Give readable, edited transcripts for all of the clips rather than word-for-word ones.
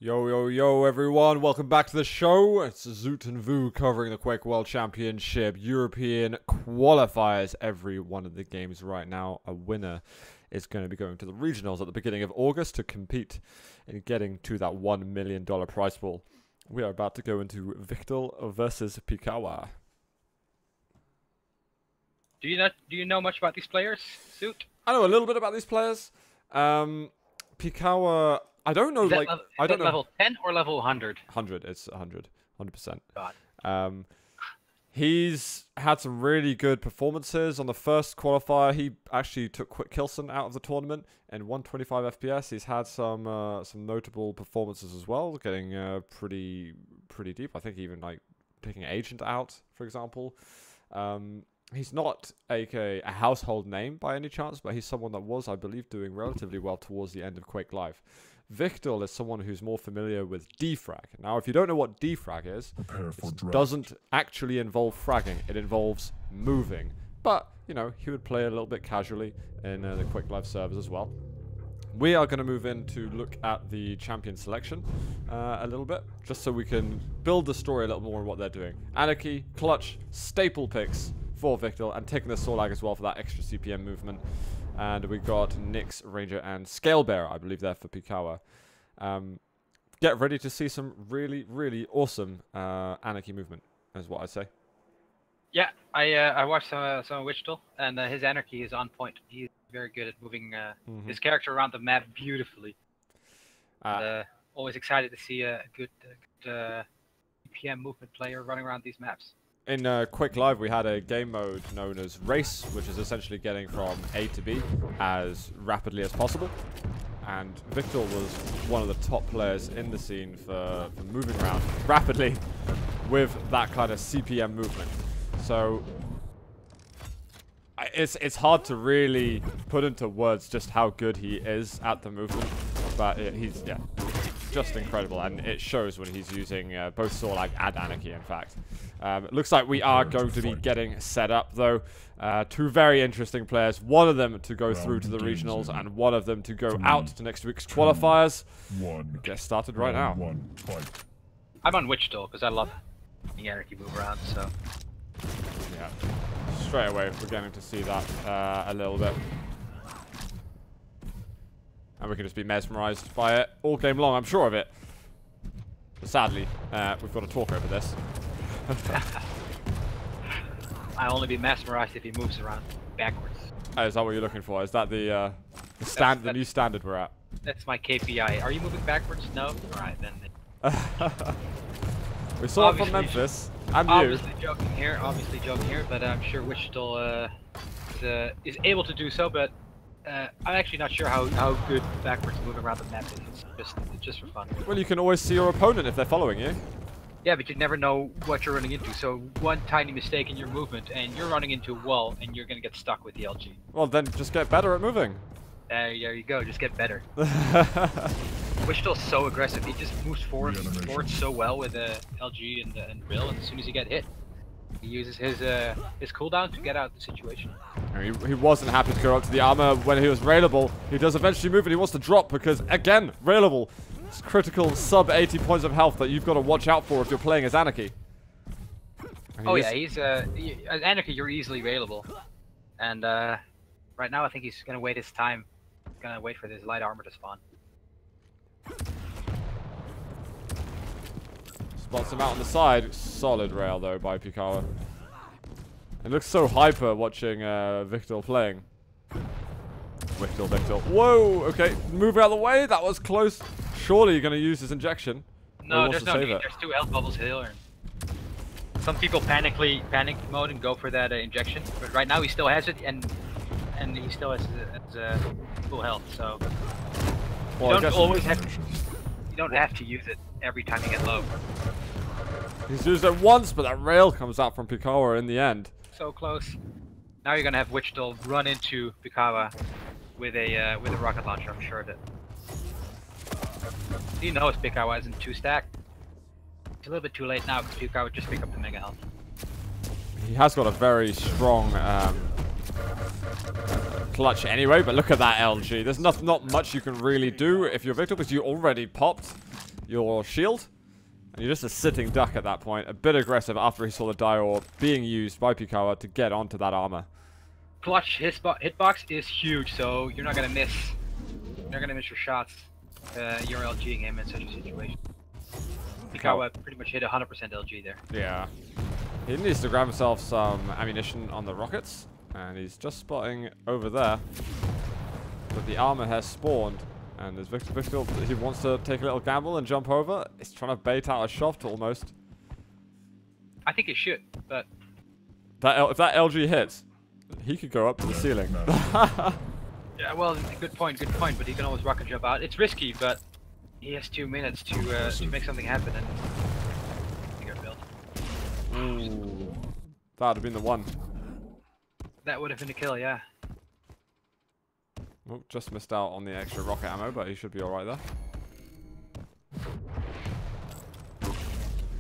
Yo, yo, yo, everyone. Welcome back to the show. It's Zoot and Vu covering the Quake World Championship European qualifiers. Every one of the games right now, a winner is going to be going to the regionals at the beginning of August to compete in getting to that $1 million prize pool. We are about to go into wichtL versus Pikawa. Do you know much about these players, Zoot? I know a little bit about these players. Pikawa, I don't know, like, I don't know. Level 10 or level 100? 100, it's 100%. God. He's had some really good performances. On the first qualifier, he actually took wichtL out of the tournament and 125 FPS. He's had some notable performances as well, getting pretty deep. I think even like taking Agent out, for example. He's not a household name by any chance, but he's someone that was, I believe, doing relatively well towards the end of Quake Live. wichtL is someone who's more familiar with defrag. Now, if you don't know what defrag is, it doesn't actually involve fragging. It involves moving. But, you know, he would play a little bit casually in the Quake Live servers as well. We are going to move in to look at the champion selection a little bit, just so we can build the story a little more on what they're doing. Anarchy, Clutch, staple picks for wichtL, and taking the Sorlag as well for that extra CPM movement. And we got Nyx, Ranger, and Scalebearer, I believe, there for Pikawa. Get ready to see some really awesome Anarchy movement, is what I'd say. Yeah, I watched some of wichtL, and his Anarchy is on point. He's very good at moving his character around the map beautifully. Always excited to see a good CPM movement player running around these maps. In Quake Live, we had a game mode known as Race, which is essentially getting from A to B as rapidly as possible. And wichtL was one of the top players in the scene for moving around rapidly with that kind of CPM movement. So it's hard to really put into words just how good he is at the movement, but he's just incredible, and it shows when he's using both Sorlag and Anarchy, in fact. It looks like we are going to be getting set up, though. Two very interesting players. One of them to go through to the regionals, and one of them to go out to next week's qualifiers. Get started right now. I'm on wichtL because I love the Anarchy move around, so... Yeah, straight away we're getting to see that a little bit. And we can just be mesmerized by it all game long, I'm sure of it. But sadly, we've got to talk over this. I'll only be mesmerized if he moves around backwards. Is that what you're looking for? Is that the new standard we're at? That's my KPI. Are you moving backwards? No? Alright, then. We saw it from Memphis. And obviously joking here, but I'm sure wichtL is able to do so, but I'm actually not sure how good backwards moving around the map is. It's just for fun. Well, you can always see your opponent if they're following you. Yeah, but you never know what you're running into, so one tiny mistake in your movement and you're running into a wall and you're going to get stuck with the LG. Well, then just get better at moving. There you go, just get better. wichtL's so aggressive, he just moves forward so well with the LG and Rill, and as soon as you get hit, he uses his cooldown to get out of the situation. He wasn't happy to go up to the armor when he was railable. He does eventually move and he wants to drop because, again, railable. It's critical sub 80 points of health that you've got to watch out for if you're playing as Anarchy. Oh yeah, as Anarchy you're easily railable. And right now I think he's going to wait his time. He's going to wait for his light armor to spawn. Spots him out on the side. Solid rail, though, by Pikawa. It looks so hyper watching wichtL playing. wichtL. Whoa! Okay, move out of the way. That was close. Surely you're going to use his injection. No, there's no need. There's 2 health bubbles here. Some people panic mode and go for that injection, but right now he still has it, and he still has full health. So well, you don't have to use it every time you get low. He's used it once, but that rail comes out from Pikawa in the end. So close. Now you're gonna have wichtL run into Pikawa with a rocket launcher. I'm sure of it. He knows Pikawa isn't 2-stack. It's a little bit too late now because Pikawa just picked up the mega health. He has got a very strong clutch anyway, but look at that LG. There's not much you can really do if you're wichtL because you already popped your shield. And you're just a sitting duck at that point. A bit aggressive after he saw the die orb being used by Pikawa to get onto that armor. Clutch hitbox is huge, so you're not gonna miss. You're not gonna miss your shots. You're LGing him in such a situation. Pikawa pretty much hit 100% LG there. Yeah. He needs to grab himself some ammunition on the rockets. And he's just spotting over there that the armor has spawned. And there's Victor, he wants to take a little gamble and jump over. He's trying to bait out a shot almost. I think he should, but... If that LG hits, he could go up to the ceiling. Yeah, well, good point, but he can always rocket jump out. It's risky, but he has 2 minutes to make something happen and he got built. Ooh, that would have been the one. That would have been a kill, yeah. Oh, just missed out on the extra rocket ammo, but he should be alright there.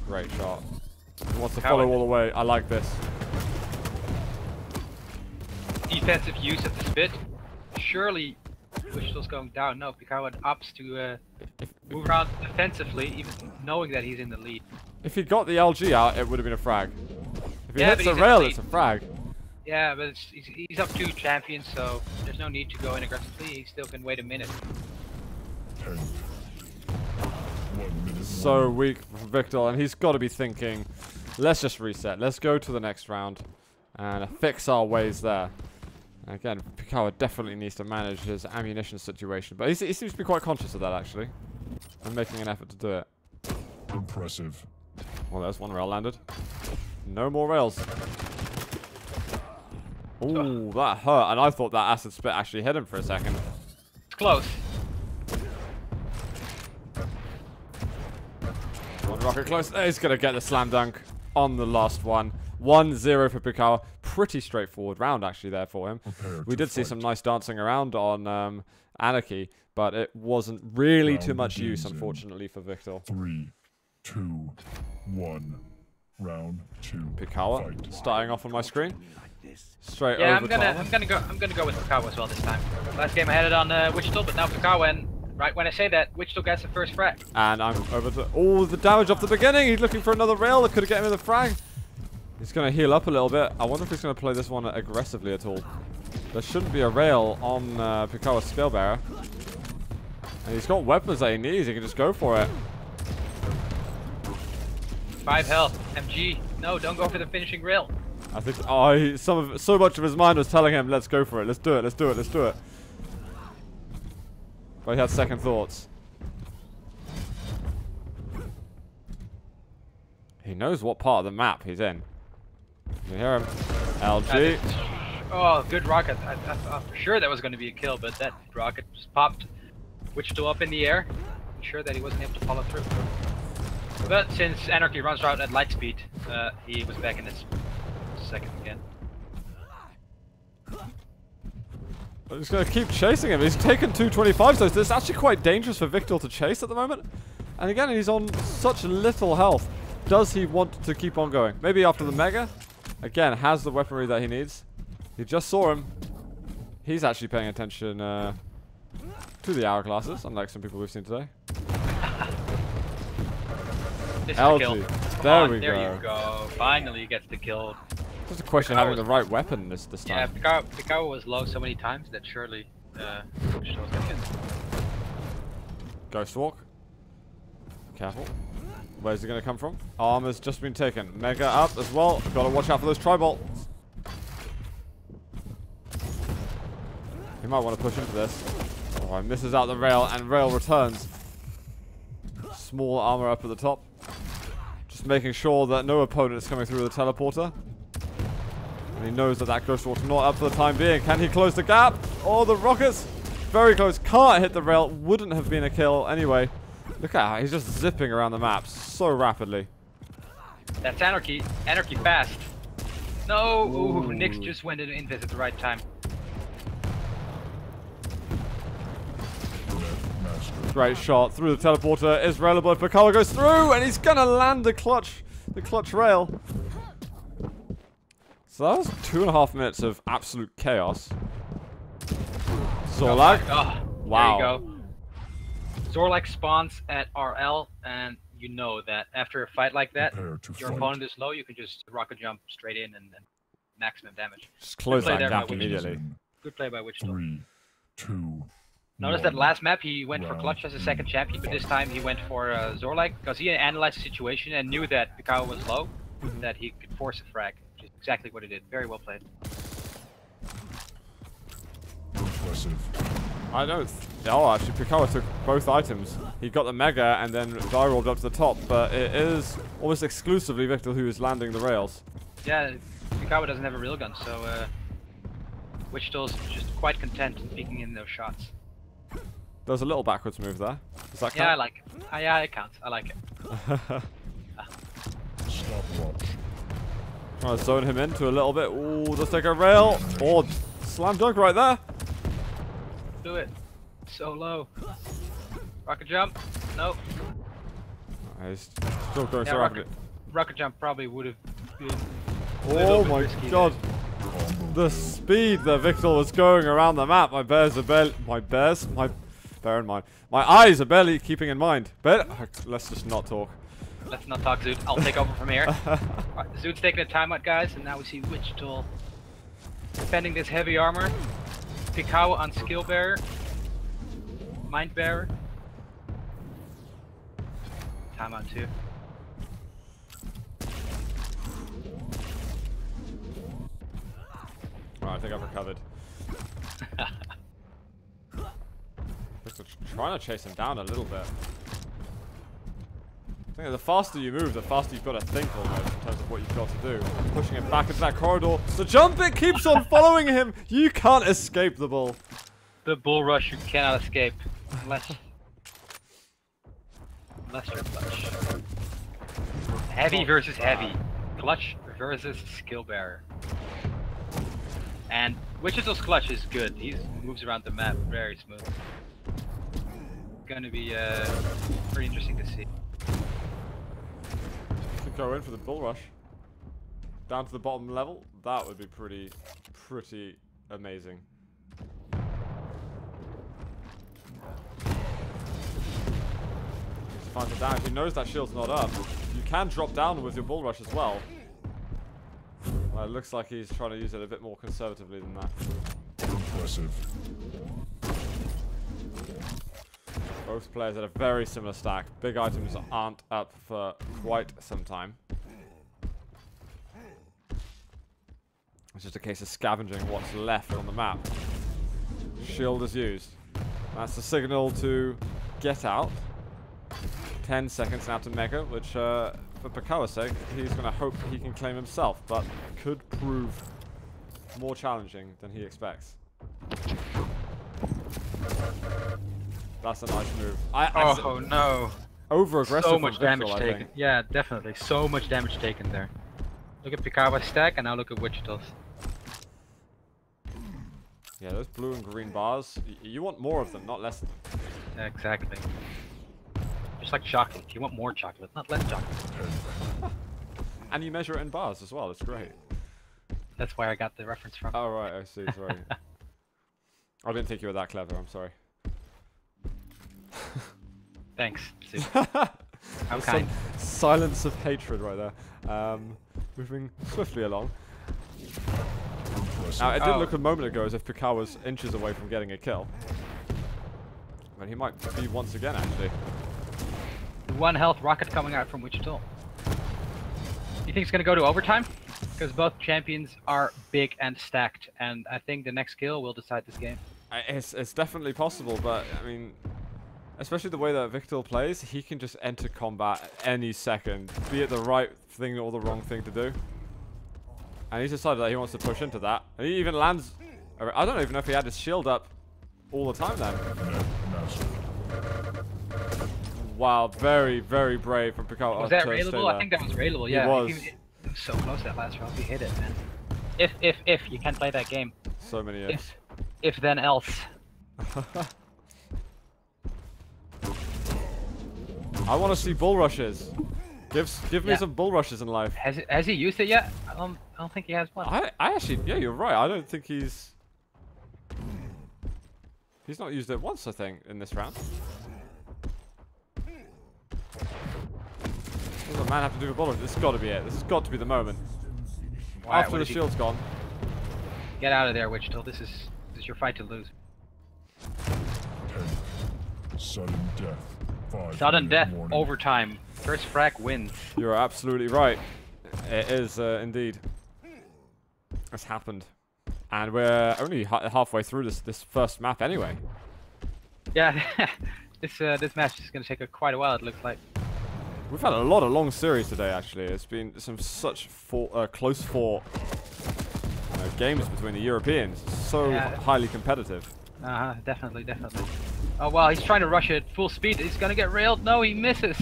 Great shot. He wants to follow all the way. I like this. Defensive use of the spit. Surely wichtL's going down. No, Pikawa opts to move around defensively, even knowing that he's in the lead. If he got the LG out, it would have been a frag. If he hits the rail, it's a frag. Yeah, but he's up 2 champions, so there's no need to go in aggressively. He still can wait a minute. So weak for wichtL, and he's got to be thinking, let's just reset. Let's go to the next round and fix our ways there. Again, Pikawa definitely needs to manage his ammunition situation, but he seems to be quite conscious of that, actually, and making an effort to do it. Impressive. Well, there's one rail landed. No more rails. Ooh, that hurt, and I thought that acid spit actually hit him for a second. It's close. One rocket close. He's going to get the slam dunk on the last one. 1-0 for Pikawa. Pretty straightforward round, actually, there for him. We did see some nice dancing around on Anarchy, but it wasn't really too much use, unfortunately, for wichtL. 3, 2, 1. Round 2. Pikawa fight. starting off on my screen. Straight yeah, over I'm gonna go with Pikawa as well this time. Last game I had it on wichtL, but now Pikawa, and right when I say that, wichtL gets the first frag. And I'm over to the damage off the beginning. He's looking for another rail that could get him in the frag. He's gonna heal up a little bit. I wonder if he's gonna play this one aggressively at all. There shouldn't be a rail on Pikawa's scale bearer. And he's got weapons that he needs. He can just go for it. 5 health. MG. No, don't go for the finishing rail. I think so much of his mind was telling him, let's go for it, let's do it, let's do it, let's do it. But he had second thoughts. He knows what part of the map he's in. You hear him? LG. Oh, good rocket. I thought for sure that was going to be a kill, but that rocket just popped wichtL up in the air. I'm sure that he wasn't able to follow through. But since Anarchy runs out at light speed, he was back in his second again. I'm just going to keep chasing him. He's taken 225, so it's actually quite dangerous for wichtL to chase at the moment. And again, he's on such little health. Does he want to keep on going? Maybe after the Mega? Again, has the weaponry that he needs. He just saw him. He's actually paying attention to the hourglasses, unlike some people we've seen today. LG. There we go. There you go. Finally he gets the kill. Just a question of having the right weapon this time. Yeah, Pikawa was low so many times that surely wichtL was gonna get. Ghost Walk. Careful. Where's he going to come from? Armor's just been taken. Mega up as well. Gotta watch out for those tri-bolts. He might want to push into this. Oh, he misses out the rail, and rail returns. Small armor up at the top. Just making sure that no opponent is coming through with a teleporter. And he knows that that Ghost Walk's not up for the time being. Can he close the gap? Oh, the rockets. Very close. Can't hit the rail. Wouldn't have been a kill anyway. Look at how he's just zipping around the map so rapidly. That's Anarchy. Anarchy fast. No! Ooh, Nyx just went in invis at the right time. Great shot through the teleporter. Is railable. Pikawa goes through, and he's gonna land the clutch rail. So that was 2.5 minutes of absolute chaos. Zorlag. Oh, wow. There you go. Zorlak spawns at RL, and you know that after a fight like that, Prepare to your fight. opponent is low, you can just rocket jump straight in and maximum damage. Just close play that there gap by wichtL. immediately. Good play by wichtL. 3, 2, Notice 1. that last map he went for Round clutch as a second champion, but this time he went for Zorlak because he analyzed the situation and knew that Pikawa was low, that he could force a frag, which is exactly what he did. Very well played. Impressive. I don't. Oh, actually, Pikawa took both items. He got the Mega and then rolled up to the top, but it is almost exclusively wichtL who is landing the rails. Yeah, Pikawa doesn't have a real gun, so wichtL's just quite content in peeking in those shots. There's a little backwards move there. Does that count? Yeah, I like it. Yeah, it counts. I like it. Stopwatch. Trying to zone him into a little bit. Ooh, just take a rail. Oh, slam dunk right there. Do it. So low. Rocket jump. Nope. He's still going Yeah, so rapidly. rocket jump probably would have been. Oh my god. The speed that wichtL was going around the map. Bear in mind. My eyes are barely keeping in mind. But let's just not talk. Let's not talk, Zoot. I'll take over from here. Right, Zoot's taking a timeout, guys, and now we see wichtL defending this heavy armor. Pikawa on skill bearer. Mind bearer. Timeout 2. Right, I think I've recovered. Just trying to chase him down a little bit. I think the faster you move, the faster you've got to think almost in terms of what you've got to do. Pushing him back into that corridor. The jump, it keeps on following him. You can't escape the bull. The bull rush you cannot escape. Unless you're clutch. Heavy versus heavy. Clutch versus skill bearer. And wichtL's clutch is good. He moves around the map very smooth. Gonna be pretty interesting to see. Could go in for the bull rush. Down to the bottom level. That would be pretty amazing. Finds it down. He knows that shield's not up. You can drop down with your bull rush as well. Well, it looks like he's trying to use it a bit more conservatively than that. Impressive. Both players at a very similar stack. Big items aren't up for quite some time. It's just a case of scavenging what's left on the map. Shield is used. That's the signal to get out. 10 seconds now to Mega, which for Pikawa's sake, he's going to hope he can claim himself, but could prove more challenging than he expects. That's a nice move. Oh no. Over aggressive. So much damage I taken. think. Yeah, definitely. So much damage taken there. Look at Pikawa's stack and now look at wichtL's. Yeah, those blue and green bars, you want more of them, not less of them. Exactly. Just like chocolate. You want more chocolate, not less chocolate. And you measure it in bars as well, it's great. That's where I got the reference from. Oh right, I see, sorry. I didn't think you were that clever, I'm sorry. Thanks, Sue. How kind. Silence of hatred right there. Moving swiftly along. Now, it did look a moment ago as if Pikawa was inches away from getting a kill. But he might be once again, actually. 1 health rocket coming out from wichtL. You think it's going to go to overtime? Because both champions are big and stacked, and I think the next kill will decide this game. It's definitely possible, but, I mean, especially the way that wichtL plays, he can just enter combat at any second, be it the right thing or the wrong thing to do. And he's decided that he wants to push into that. And he even lands... I don't even know if he had his shield up all the time then. Wow, very, very brave from Pikawa. Was that railable? I think that was railable, yeah. It was. It was so close that last round. He hit it, man. If you can't play that game. So many ifs. If then else. I want to see bull rushes. Give me some bull rushes in life. Has he used it yet? I don't think he has one. I actually, yeah, you're right. I don't think he's not used it once, I think, in this round. What does the man have to do with bullet? This has got to be it. This has got to be the moment. After the shield's gone. Get out of there, wichtL. This is your fight to lose. 10. Sudden death. 5. Sudden death, overtime. First frag wins. You're absolutely right. It is indeed. It's happened. And we're only halfway through this first map anyway. Yeah, this match is going to take quite a while, it looks like. We've had a lot of long series today, actually. It's been some such close fought games between the Europeans. So highly competitive. Definitely. Oh wow, he's trying to rush it full speed. He's going to get railed. No, he misses.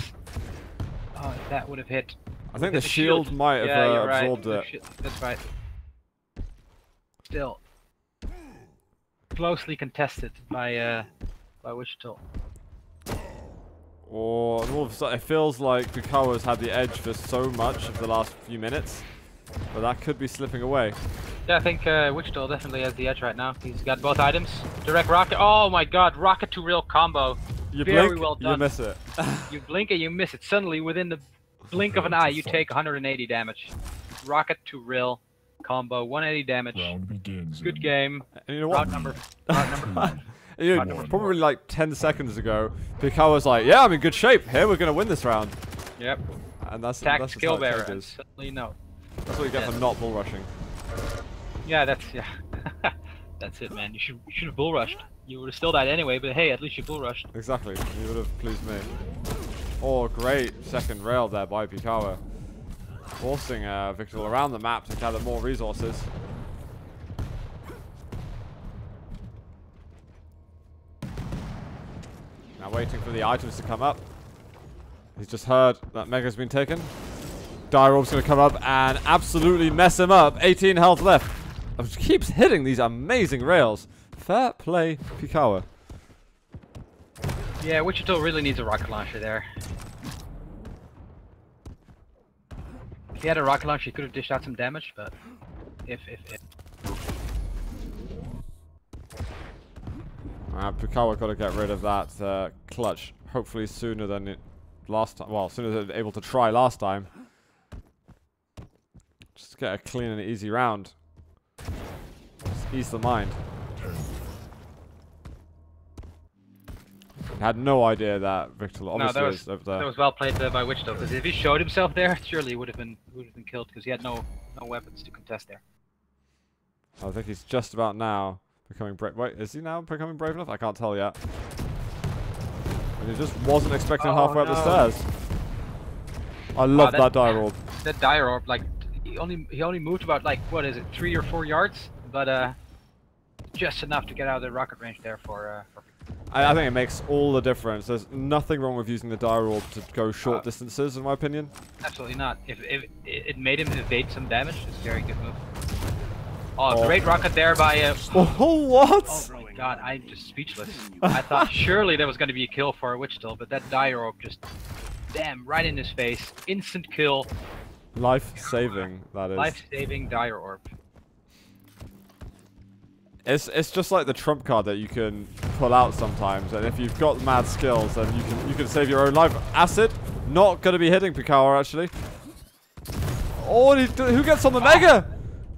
Oh, that would have hit. I think the shield might have absorbed it. That's right. Still closely contested by wichtL. Or all of a sudden, it feels like Pikawa's had the edge for so much of the last few minutes, but that could be slipping away. Yeah, I think wichtL definitely has the edge right now. He's got both items. Direct rocket. Oh my god, rocket to real combo. You Very blink, well done. you miss it. You blink and you miss it. Suddenly, within the blink of an eye, you take 180 damage. Rocket to real combo, 180 damage. Round begins. Good game. And you know what? Round number 5. Probably like 10 seconds ago, Pikawa's like, yeah, I'm in good shape. Here, we're going to win this round. Yep. And that's Attack just skill how it bearer. changes. Suddenly, no. That's what you get for not bull rushing. Yeah, that's it, man. You should have bull rushed. You would have still died anyway, but hey, at least you bull rushed. Exactly. You would have pleased me. Oh, great second rail there by Pikawa. Forcing wichtL around the map to gather more resources. Now waiting for the items to come up. He's just heard that Mega's been taken. Dire Orb's going to come up and absolutely mess him up. 18 health left. Keeps hitting these amazing rails. Fair play, Pikawa. Yeah, wichtL really needs a rocket launcher there. If he had a rocket launcher, he could have dished out some damage, but if. Pikawa got to get rid of that clutch. Hopefully sooner than it last time. Well, sooner than able to try last time. Just get a clean and easy round. Just ease the mind. Had no idea that wichtL obviously is over there. That was well played by wichtL, because if he showed himself there, surely he would have been killed, because he had no weapons to contest there. I think he's just about now becoming brave. Wait, is he now becoming brave enough? I can't tell yet. And he just wasn't expecting halfway up the stairs. I love that Dire Orb. That Dire Orb, like he only moved about like what is it, 3 or 4 yards, but just enough to get out of the rocket range there for I think it makes all the difference. There's nothing wrong with using the Dire Orb to go short distances, in my opinion. Absolutely not. If it made him evade some damage, it's a very good move. Oh, great rocket there by Oh, what? Oh my god, I'm just speechless. I thought surely there was going to be a kill for wichtL, but that Dire Orb just, damn, right in his face. Instant kill. Life-saving, that is. Life-saving Dire Orb. It's just like the trump card that you can pull out sometimes, and if you've got mad skills, then you can save your own life. Acid, not going to be hitting Pikawa actually. Oh, who gets on the Mega?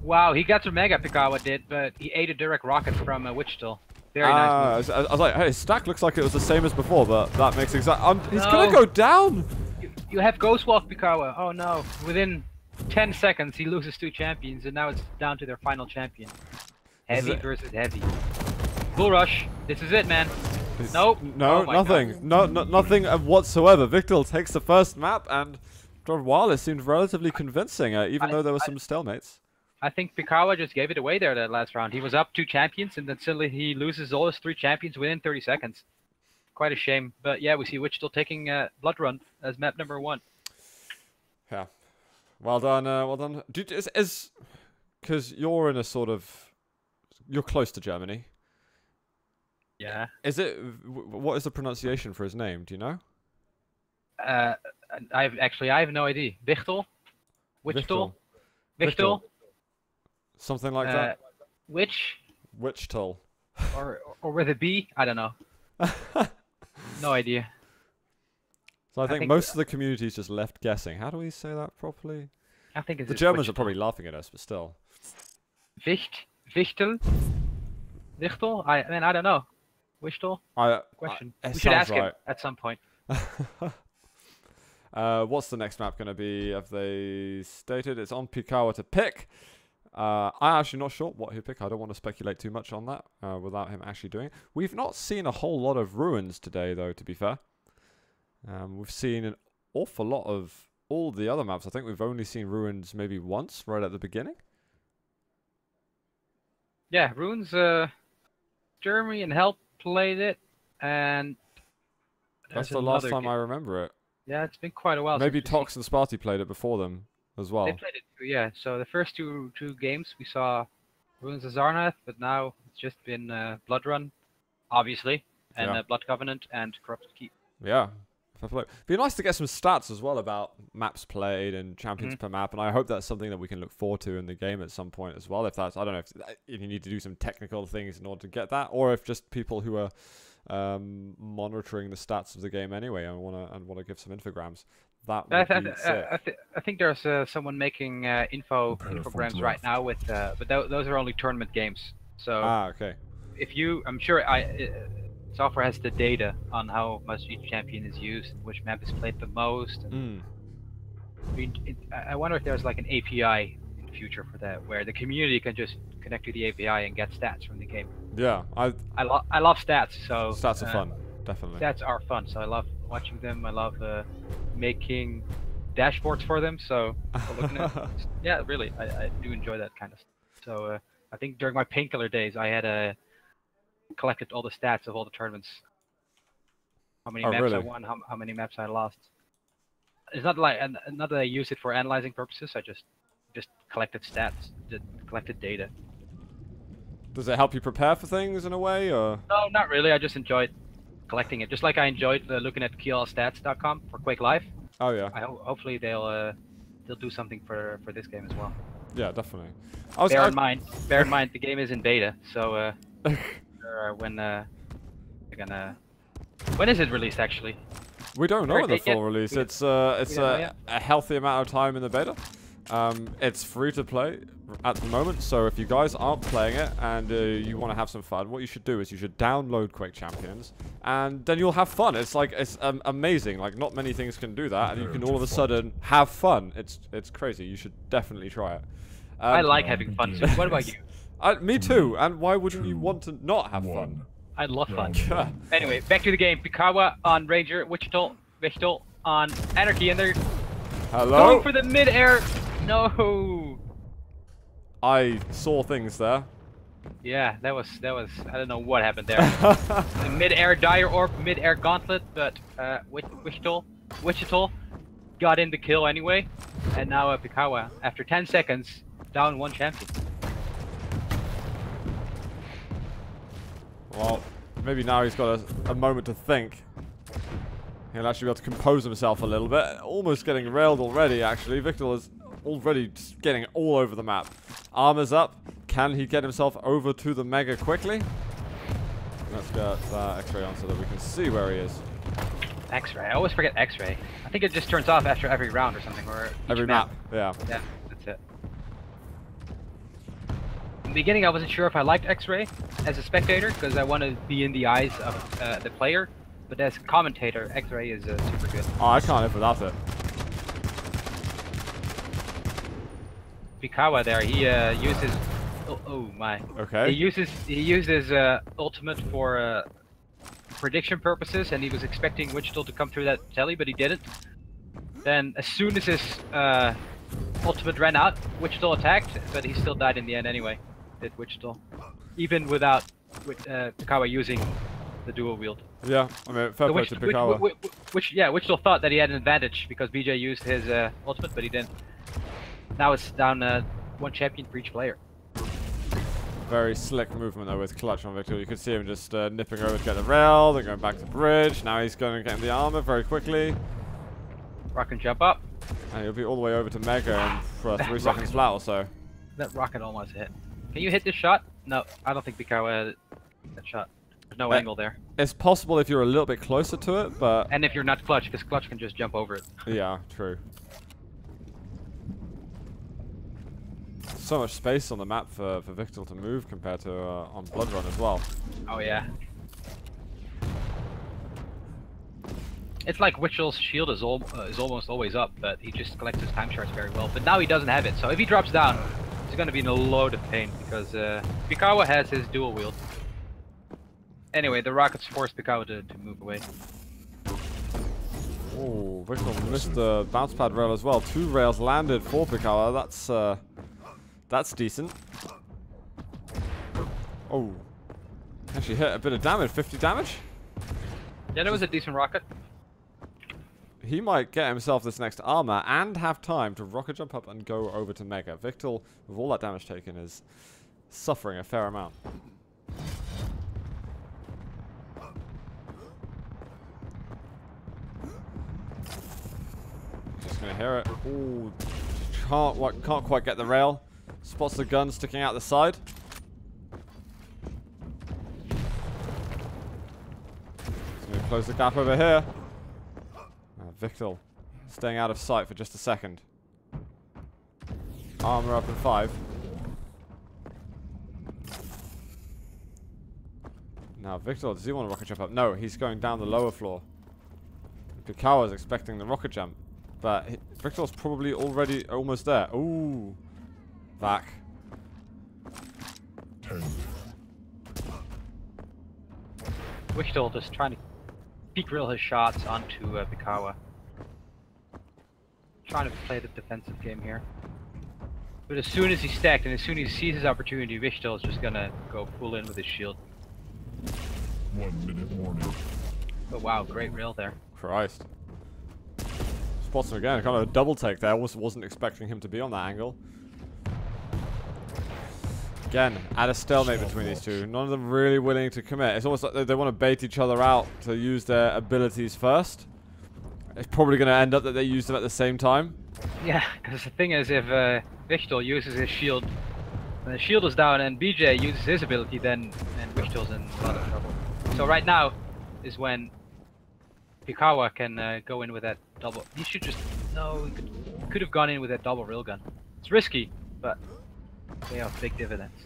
Wow, he got to Mega, Pikawa did, but he ate a direct rocket from wichtL. Very nice move. I was like, hey, his stack looks like it was the same as before, but that makes he's gonna go down. You have Ghost Walk, Pikawa. Oh no! Within 10 seconds, he loses 2 champions, and now it's down to their final champion. Heavy versus heavy. Bull rush. This is it, man. Nope. No, nothing. No, nothing whatsoever. wichtL takes the first map, and for a while it seemed relatively convincing, even though there were some stalemates. I think Pikawa just gave it away there that last round. He was up 2 champions, and then suddenly he loses all his 3 champions within 30 seconds. Quite a shame. But yeah, we see wichtL taking Blood Run as map number 1. Yeah. Well done, well done. Because you're in a sort of... You're close to Germany. Yeah. Is it... What is the pronunciation for his name? Do you know? I have no idea. wichtL? wichtL? wichtL? Something like that? wichtL. Or with a B? I don't know. No idea. So I think most of the community is just left guessing. How do we say that properly? I think it's the Germans are probably laughing at us, but still. wichtL? wichtL? I don't know. wichtL? Question. We should ask him at some point. What's the next map going to be? Have they stated? It's on Pikawa to pick. I'm actually not sure what he'll pick. I don't want to speculate too much on that without him actually doing it. We've not seen a whole lot of ruins today, though, to be fair. We've seen an awful lot of all the other maps. I think we've only seen ruins maybe once, right at the beginning. Yeah, ruins. Jeremy and Help played it, and that's the last time I remember it. Yeah, it's been quite a while. Maybe Tox and Sparty played it before them as well. They played it too, yeah. So the first two games we saw Ruins of Zarnath, but now it's just been Blood Run, obviously, and Blood Covenant and Corrupted Keep. Yeah. Be nice to get some stats as well about maps played and champions per map, and I hope that's something that we can look forward to in the game at some point as well. If that's, I don't know if you need to do some technical things in order to get that, or if just people who are monitoring the stats of the game anyway and want to give some infograms. That would be sick. I think there's someone making infograms right now with, but those are only tournament games. So okay. If you, I'm sure software has the data on how much each champion is used, which map is played the most. And I wonder if there's like an API in the future for that, where the community can just connect to the API and get stats from the game. Yeah, I love stats. So stats are fun, definitely. Stats are fun, so I love watching them. I love making dashboards for them. So looking at, yeah, really, I do enjoy that kind of stuff. So I think during my Painkiller days, I had collected all the stats of all the tournaments. How many maps I won, how many maps I lost. It's not like not that I use it for analyzing purposes. I just collected stats, collected data. Does it help you prepare for things in a way, or? No, not really. I just enjoyed collecting it, just like I enjoyed looking at QLstats.com for Quake Live. Oh yeah. Hopefully they'll do something for this game as well. Yeah, definitely. Bear in mind, the game is in beta, so when is it released actually? We don't know the full release. It's a healthy amount of time in the beta. It's free to play at the moment, so if you guys aren't playing it and you want to have some fun, what you should do is you should download Quake Champions, and then you'll have fun. It's like amazing. Like not many things can do that, and you can all of a sudden have fun. It's crazy. You should definitely try it. I like having fun. So what about you? Me too. And why wouldn't you want to not have fun? I love fun. Anyway, back to the game. Pikawa on Ranger, wichtL on Anarchy, and they're going for the mid-air. No. I saw things there. Yeah, that was. I don't know what happened there. The mid-air Dire Orb, mid-air Gauntlet, but wichtL got in the kill anyway, and now Pikawa, after 10 seconds, down one champion. Well, maybe now he's got a moment to think. He'll actually be able to compose himself a little bit. Almost getting railed already, actually. wichtL is already just getting all over the map. Armor's up. Can he get himself over to the Mega quickly? Let's get that X-ray on so that we can see where he is. X-ray. I always forget X-ray. I think it just turns off after every round or something. Or every map. Yeah. Yeah, that's it. In the beginning, I wasn't sure if I liked X-ray as a spectator because I want to be in the eyes of the player. But as a commentator, X-ray is super good. Oh, I can't live without it. Pikawa there, he uses. Oh my. Okay. He uses ultimate for prediction purposes, and he was expecting wichtL to come through that telly, but he didn't. Then, as soon as his ultimate ran out, wichtL attacked, but he still died in the end anyway. Did wichtL, even without Pikawa using the dual wield. Yeah, I mean, fair play to Pikawa. wichtL thought that he had an advantage because BJ used his ultimate, but he didn't. Now it's down one champion for each player. Very slick movement though with Clutch on wichtL. You can see him just nipping over to get the rail, then going back to bridge. Now he's going to get in the armor very quickly. Rock and jump up. And he'll be all the way over to Mega in for 3 seconds flat or so. That rocket almost hit. Can you hit this shot? No, I don't think Pikawa had that shot. No angle there. It's possible if you're a little bit closer to it, but... And if you're not Clutch, because Clutch can just jump over it. Yeah, true. So much space on the map for wichtL to move compared to on Blood Run as well. Oh yeah. It's like wichtL's shield is almost always up, but he just collects his time shards very well. But now he doesn't have it, so if he drops down, he's going to be in a load of pain, because Pikawa has his dual wield. Anyway, the rockets forced Pikawa to move away. Oh, wichtL missed the bounce pad rail as well. 2 rails landed for Pikawa. That's decent. Oh, actually hit a bit of damage. 50 damage. Yeah, that was a decent rocket. He might get himself this next armor and have time to rocket jump up and go over to Mega. wichtL, with all that damage taken, is suffering a fair amount. Just gonna hear it. Ooh, can't quite get the rail. Spots the gun sticking out the side. He's gonna close the gap over here. wichtL staying out of sight for just a second. Armor up in 5. Now wichtL, does he want to rocket jump up? No, he's going down the lower floor. Pikawa is expecting the rocket jump, but wichtL's probably already almost there. Ooh, back. 10. wichtL just trying to peek reel his shots onto Pikawa. Trying to play the defensive game here. But as soon as he's stacked and as soon as he sees his opportunity, wichtL is just gonna go full in with his shield. 1 minute warning. But wow, great rail there. Christ. Spots him again. Kind of a double take there. Almost wasn't expecting him to be on that angle. Again, at a stalemate between these two. None of them really willing to commit. It's almost like they want to bait each other out to use their abilities first. It's probably going to end up that they use them at the same time. Yeah, because the thing is, if wichtL uses his shield, when the shield is down and BJ uses his ability, then wichtL's in a lot of trouble. So right now is when Pikawa can go in with that double. He should just he could have gone in with that double railgun. It's risky, but they have big dividends.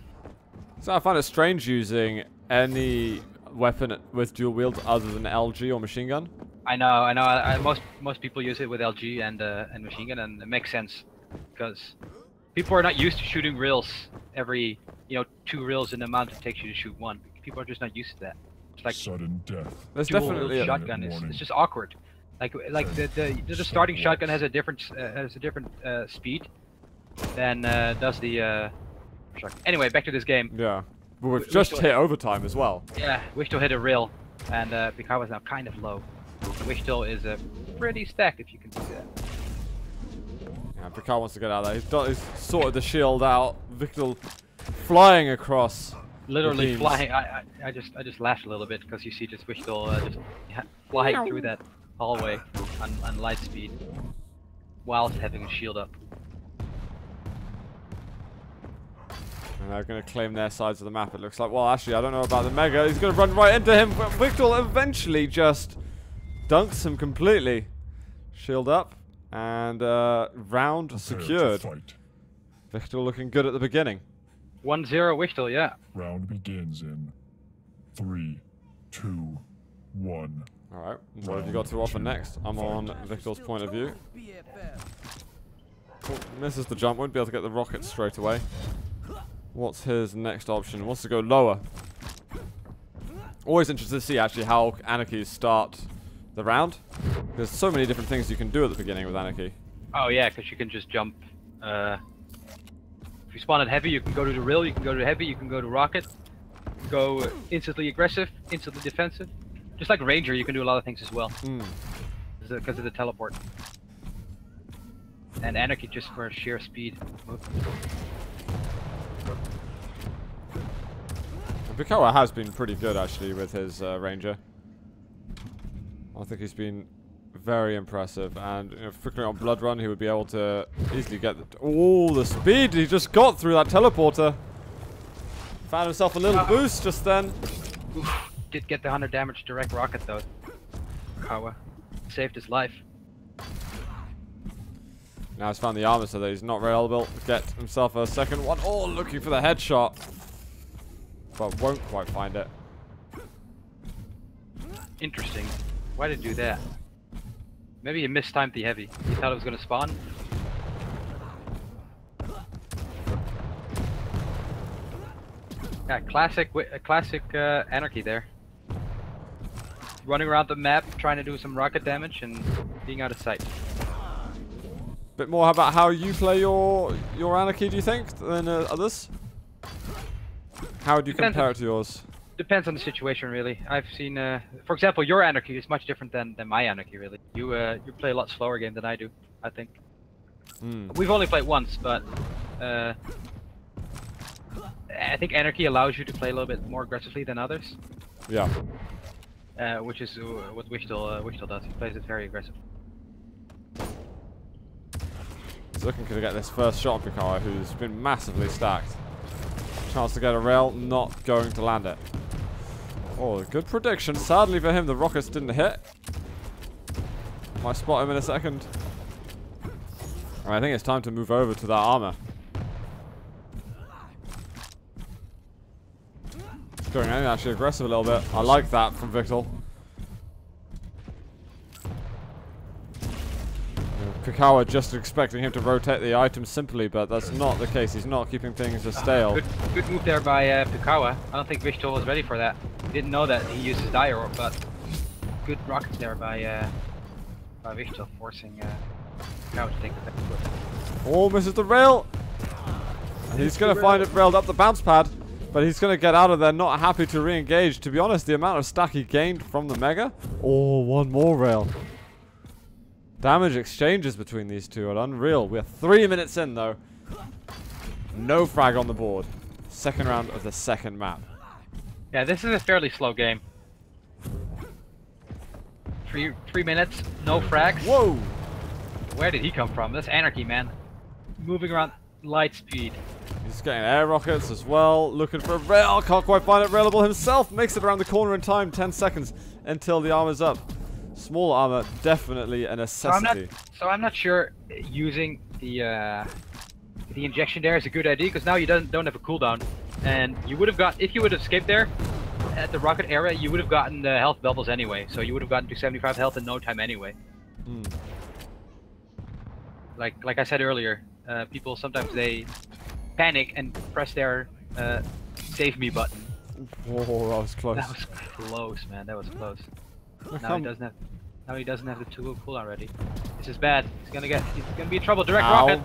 So I find it strange using any weapon with dual wield other than LG or machine gun. I know. Most people use it with LG and machine gun, and it makes sense because people are not used to shooting rails every 2 rails in the amount it takes you to shoot 1. People are just not used to that. It's like Sudden death. There's dual definitely shotgun. It's just awkward. Like the starting shotgun has a different speed than does the shotgun. Anyway, back to this game. Yeah, but we've just hit overtime as well. Yeah, wichtL hit a rail, and Pikawa's now kind of low. wichtL is pretty stacked, if you can see that. Yeah, Pikawa wants to get out of there. He's sorted the shield out. wichtL flying across. Literally flying. I just laughed a little bit because you see just wichtL just flying through that hallway on light speed whilst having a shield up. And they're going to claim their sides of the map, it looks like. Well, actually, I don't know about the Mega. He's going to run right into him. But wichtL eventually just dunks him completely. Shield up. And round secured. wichtL looking good at the beginning. 1-0 wichtL, yeah. Round begins in 3, 2, 1. Alright, what have you got to offer next? I'm on wichtL's point of view. Oh, misses the jump, won't be able to get the rocket straight away. What's his next option? Wants to go lower. Always interested to see actually how Anarchy start the round. There's so many different things you can do at the beginning with Anarchy. Oh yeah, because you can just jump. If you spawn at heavy, you can go to the rail, you can go to heavy, you can go to rocket. Go instantly aggressive, instantly defensive. Just like Ranger, you can do a lot of things as well. Because of the teleport. And Anarchy just for sheer speed. Pikawa has been pretty good actually with his Ranger. I think he's been very impressive, and particularly on Blood Run he would be able to easily get the speed he just got through that teleporter. Found himself a little boost just then. did get the 100 damage direct rocket though. Pikawa saved his life. Now he's found the armor so that he's not very able to get himself a second one. Oh, looking for the headshot. But won't quite find it. Interesting. Why did he do that? Maybe he mistimed the heavy. He thought it was going to spawn. Yeah, classic anarchy there. Running around the map, trying to do some rocket damage and being out of sight. Bit more about how you play your anarchy, do you think, than others? How would you compare it to yours? Depends on the situation, really. I've seen, for example, your anarchy is much different than my anarchy, really. You play a lot slower game than I do, I think. We've only played once, but I think anarchy allows you to play a little bit more aggressively than others. Yeah. Which is what wichtL does. He plays it very aggressive. He's looking to get this first shot on Pikawa, who's been massively stacked. Chance to get a rail, not going to land it. Oh, good prediction. Sadly for him, the rockets didn't hit. Might spot him in a second. Alright, I think it's time to move over to that armor. He's going in actually aggressive a little bit. I like that from wichtL. Pikawa just expecting him to rotate the item simply, but that's not the case. He's not keeping things as stale. Good move there by Pikawa. I don't think wichtL was ready for that. He didn't know that he used his die orb, but good rockets there by wichtL, forcing Pikawa to take the back foot. Oh, misses the rail! And he's going to find it railed up the bounce pad, but he's going to get out of there not happy to re-engage. To be honest, the amount of stack he gained from the Mega. Oh, one more rail. Damage exchanges between these two are unreal. We're 3 minutes in though. No frag on the board. Second round of the second map. Yeah, this is a fairly slow game. 3 minutes, no frags. Whoa! Where did he come from? That's anarchy, man. Moving around light speed. He's getting air rockets as well. Looking for a rail. Can't quite find it. Railable himself. Makes it around the corner in time. 10 seconds until the armor's up. Small armor, definitely a necessity. So I'm not sure using the injection there is a good idea, because now you don't have a cooldown, and you would have got, if you would have escaped there at the rocket area, you would have gotten the health bubbles anyway. So you would have gotten to 75 health in no time anyway. Like I said earlier, people sometimes they panic and press their save me button. Whoa, that was close. That was close, man. That was close. Now he doesn't have the cooldown ready. This is bad. He's gonna be in trouble. Direct rocket.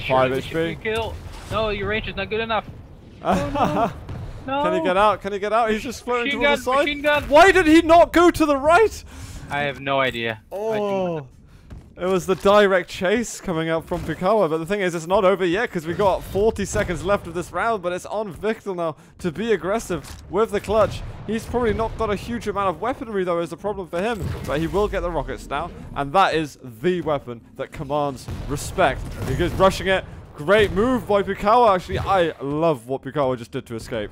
5 HP. Kill. No, your range is not good enough. Oh, no. Can he get out? Can he get out? He's just floating to the side. Machine gun. Why did he not go to the right? I have no idea. Oh. It was the direct chase coming up from Pikawa, but the thing is, it's not over yet because we got 40 seconds left of this round, but it's on wichtL now to be aggressive with the clutch. He's probably not got a huge amount of weaponry, though, is the problem for him, but he will get the rockets now, and that is the weapon that commands respect. He goes rushing it. Great move by Pikawa, actually. I love what Pikawa just did to escape.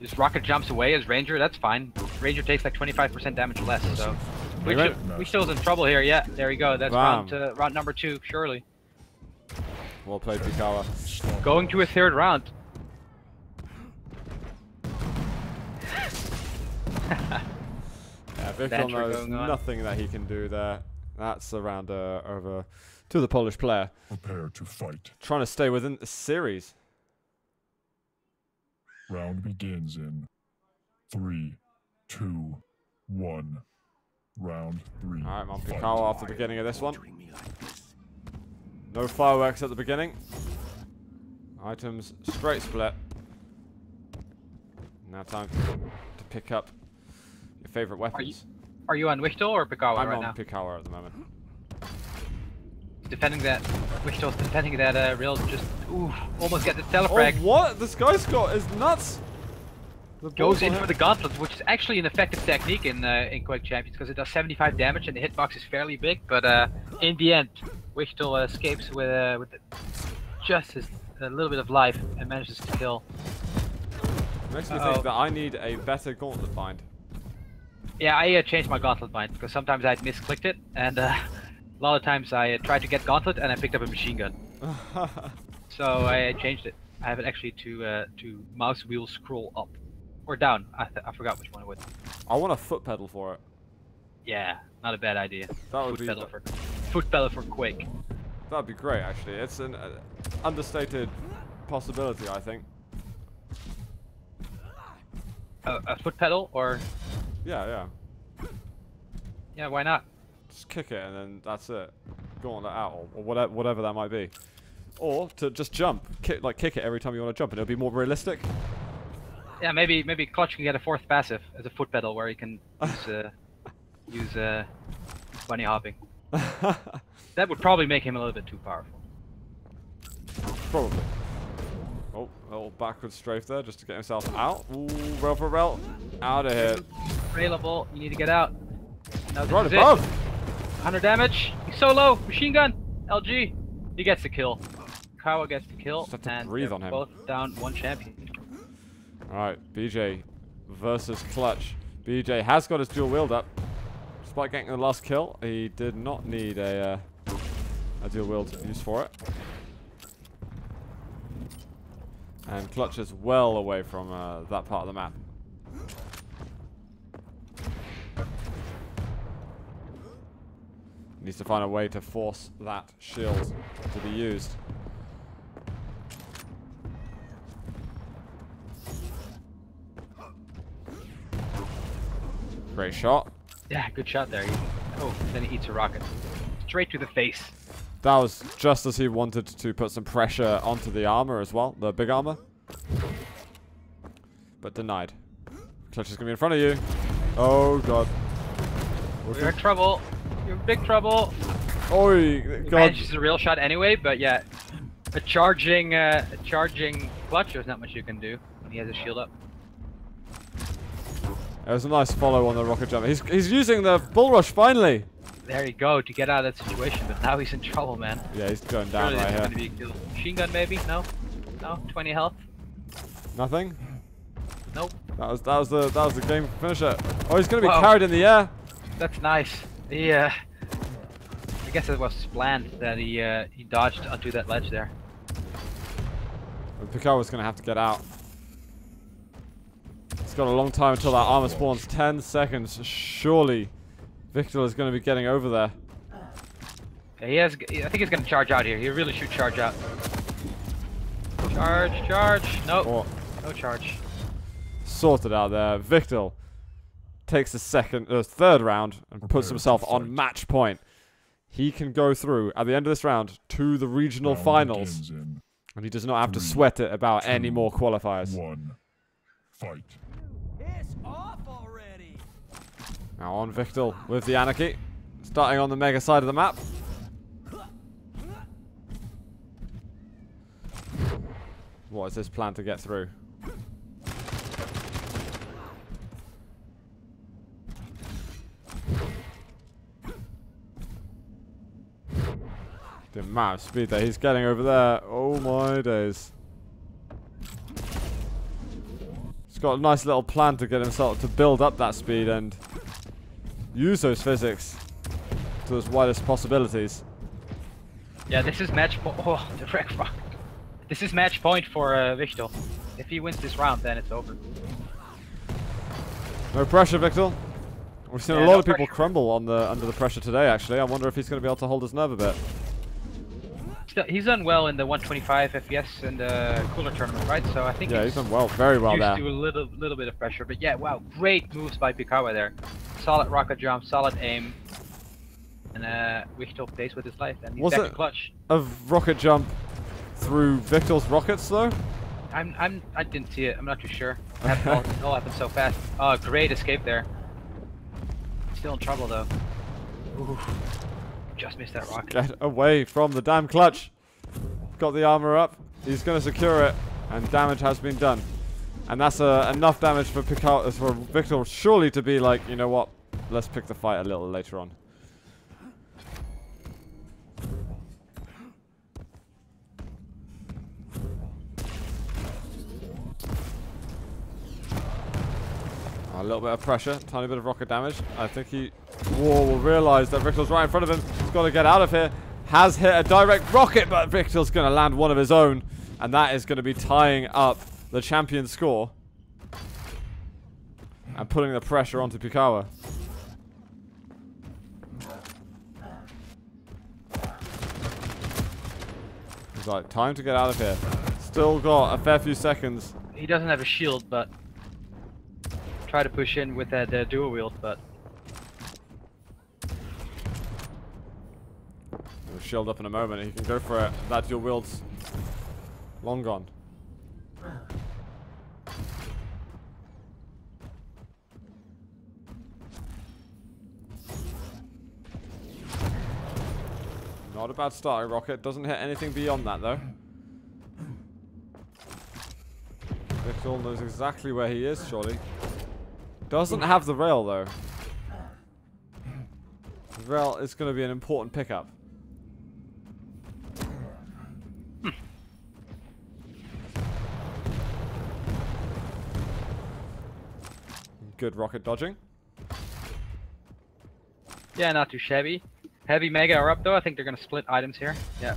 This rocket jumps away as Ranger, that's fine. Ranger takes like 25% damage less, so... wichtL's in trouble here, yeah. There we go. That's round number 2, surely. Well played, Pikawa. Going to a 3rd round. Yeah, wichtL knows nothing that he can do there. That's a round over to the Polish player. Prepare to fight. Trying to stay within the series. Round begins in 3, 2, 1. Round 3. Alright, I'm on Pikawa after the beginning of this one. No fireworks at the beginning. Items straight split. Now time to pick up your favorite weapons. Are you on wichtL or Pikawa I'm right on now? Pikawa at the moment. Defending that. wichtL's defending that rail, just almost get the telefrag. Oh, what? This guy's got is nuts. Goes in for the gauntlet, which is actually an effective technique in Quake Champions, because it does 75 damage and the hitbox is fairly big. But in the end, wichtL escapes with just a little bit of life and manages to kill. Makes me think that I need a better gauntlet bind. Yeah, I changed my gauntlet bind because sometimes I'd misclicked it, and a lot of times I tried to get gauntlet and I picked up a machine gun. So I changed it. I have it actually to mouse wheel scroll up or down. I forgot which one it was. I want a foot pedal for it. Yeah, not a bad idea. That would Foot pedal for Quake. That'd be great, actually. It's an understated possibility, I think. A foot pedal, or? Yeah. Yeah, why not? Just kick it and then that's it. Gauntlet out, or whatever that might be. Or to just jump, kick it every time you want to jump, and it'll be more realistic. Yeah, maybe Clutch can get a fourth passive as a foot pedal where he can use bunny hopping. That would probably make him a little bit too powerful. Probably. Oh, a little backward strafe there just to get himself out. Ooh, rail for rail. Out of here. Railable, you need to get out. No, Right above. 100 damage. He's so low. Machine gun. LG. He gets the kill. Pikawa gets the kill. Just have to and breathe on him. Both down one champion. Alright, BJ versus Clutch. BJ has got his dual wield up. Despite getting the last kill, he did not need a dual wield use for it. And Clutch is well away from that part of the map. Needs to find a way to force that shield to be used. Great shot. Yeah, good shot there. Oh, then he eats a rocket. Straight to the face. That was just as he wanted to put some pressure onto the armor as well, the big armor. But denied. Clutch is going to be in front of you. Oh, God. You're in trouble. You're in big trouble. Oh, God. Manages a real shot anyway, but yeah. A charging Clutch, there's not much you can do when he has a shield up. It was a nice follow on the rocket jump. He's using the bull rush finally. There you go to get out of that situation, but now he's in trouble, man. Yeah, he's going down right here. Gonna be a kill. Machine gun maybe? No, 20 health. Nothing. Nope. That was the game finisher. Oh, he's gonna be carried in the air. That's nice. I guess it was planned that he dodged onto that ledge there. Pikawa's gonna have to get out. It's got a long time until that armor spawns. 10 seconds. Surely wichtL is going to be getting over there. Yeah, I think he's going to charge out here. He really should charge out. Charge. Nope. No charge. Sorted out there. wichtL takes the third round and puts himself on match point. He can go through at the end of this round to the regional finals. And he does not have to sweat it about any more qualifiers. 1. Fight. It's off already. Now on wichtL with the Anarchy. Starting on the mega side of the map. What is his plan to get through? The amount of speed that he's getting over there. Oh my days. He's got a nice little plan to get himself to build up that speed and use those physics to its widest possibilities. Yeah, this is match point. Oh, the wreck rock. This is match point for wichtL. If he wins this round, then it's over. No pressure, wichtL. We've seen a lot of people crumble under the pressure today. Actually, I wonder if he's going to be able to hold his nerve a bit. He's done well in the 125 FPS in the cooler tournament, right? So I think he's done well, very well there. Used to a little bit of pressure, but yeah, wow, great moves by Pikawa there. Solid rocket jump, solid aim, and wichtL plays with his life, and he's back to Clutch. A rocket jump through wichtL's rockets though? I didn't see it. I'm not too sure. It all happened so fast. Oh, great escape there. Still in trouble though. Ooh. Just missed that rocket. Get away from the damn Clutch. Got the armor up. He's going to secure it. And damage has been done. And that's enough damage for wichtL surely to be like, you know what? Let's pick the fight a little later on. A little bit of pressure, tiny bit of rocket damage. I think he will realize that wichtL's right in front of him. He's got to get out of here. Has hit a direct rocket, but wichtL's going to land one of his own. And that is going to be tying up the champion score. And putting the pressure onto Pikawa. He's like, time to get out of here. Still got a fair few seconds. He doesn't have a shield, but try to push in with that dual wield, but he'll shield up in a moment. He can go for it. That dual wield's long gone. Not a bad starting rocket. Doesn't hit anything beyond that though. wichtL knows exactly where he is, surely. Doesn't have the rail though. The rail is going to be an important pickup. Good rocket dodging. yeah, not too shabby. Heavy Mega are up though. I think they're going to split items here. Yeah.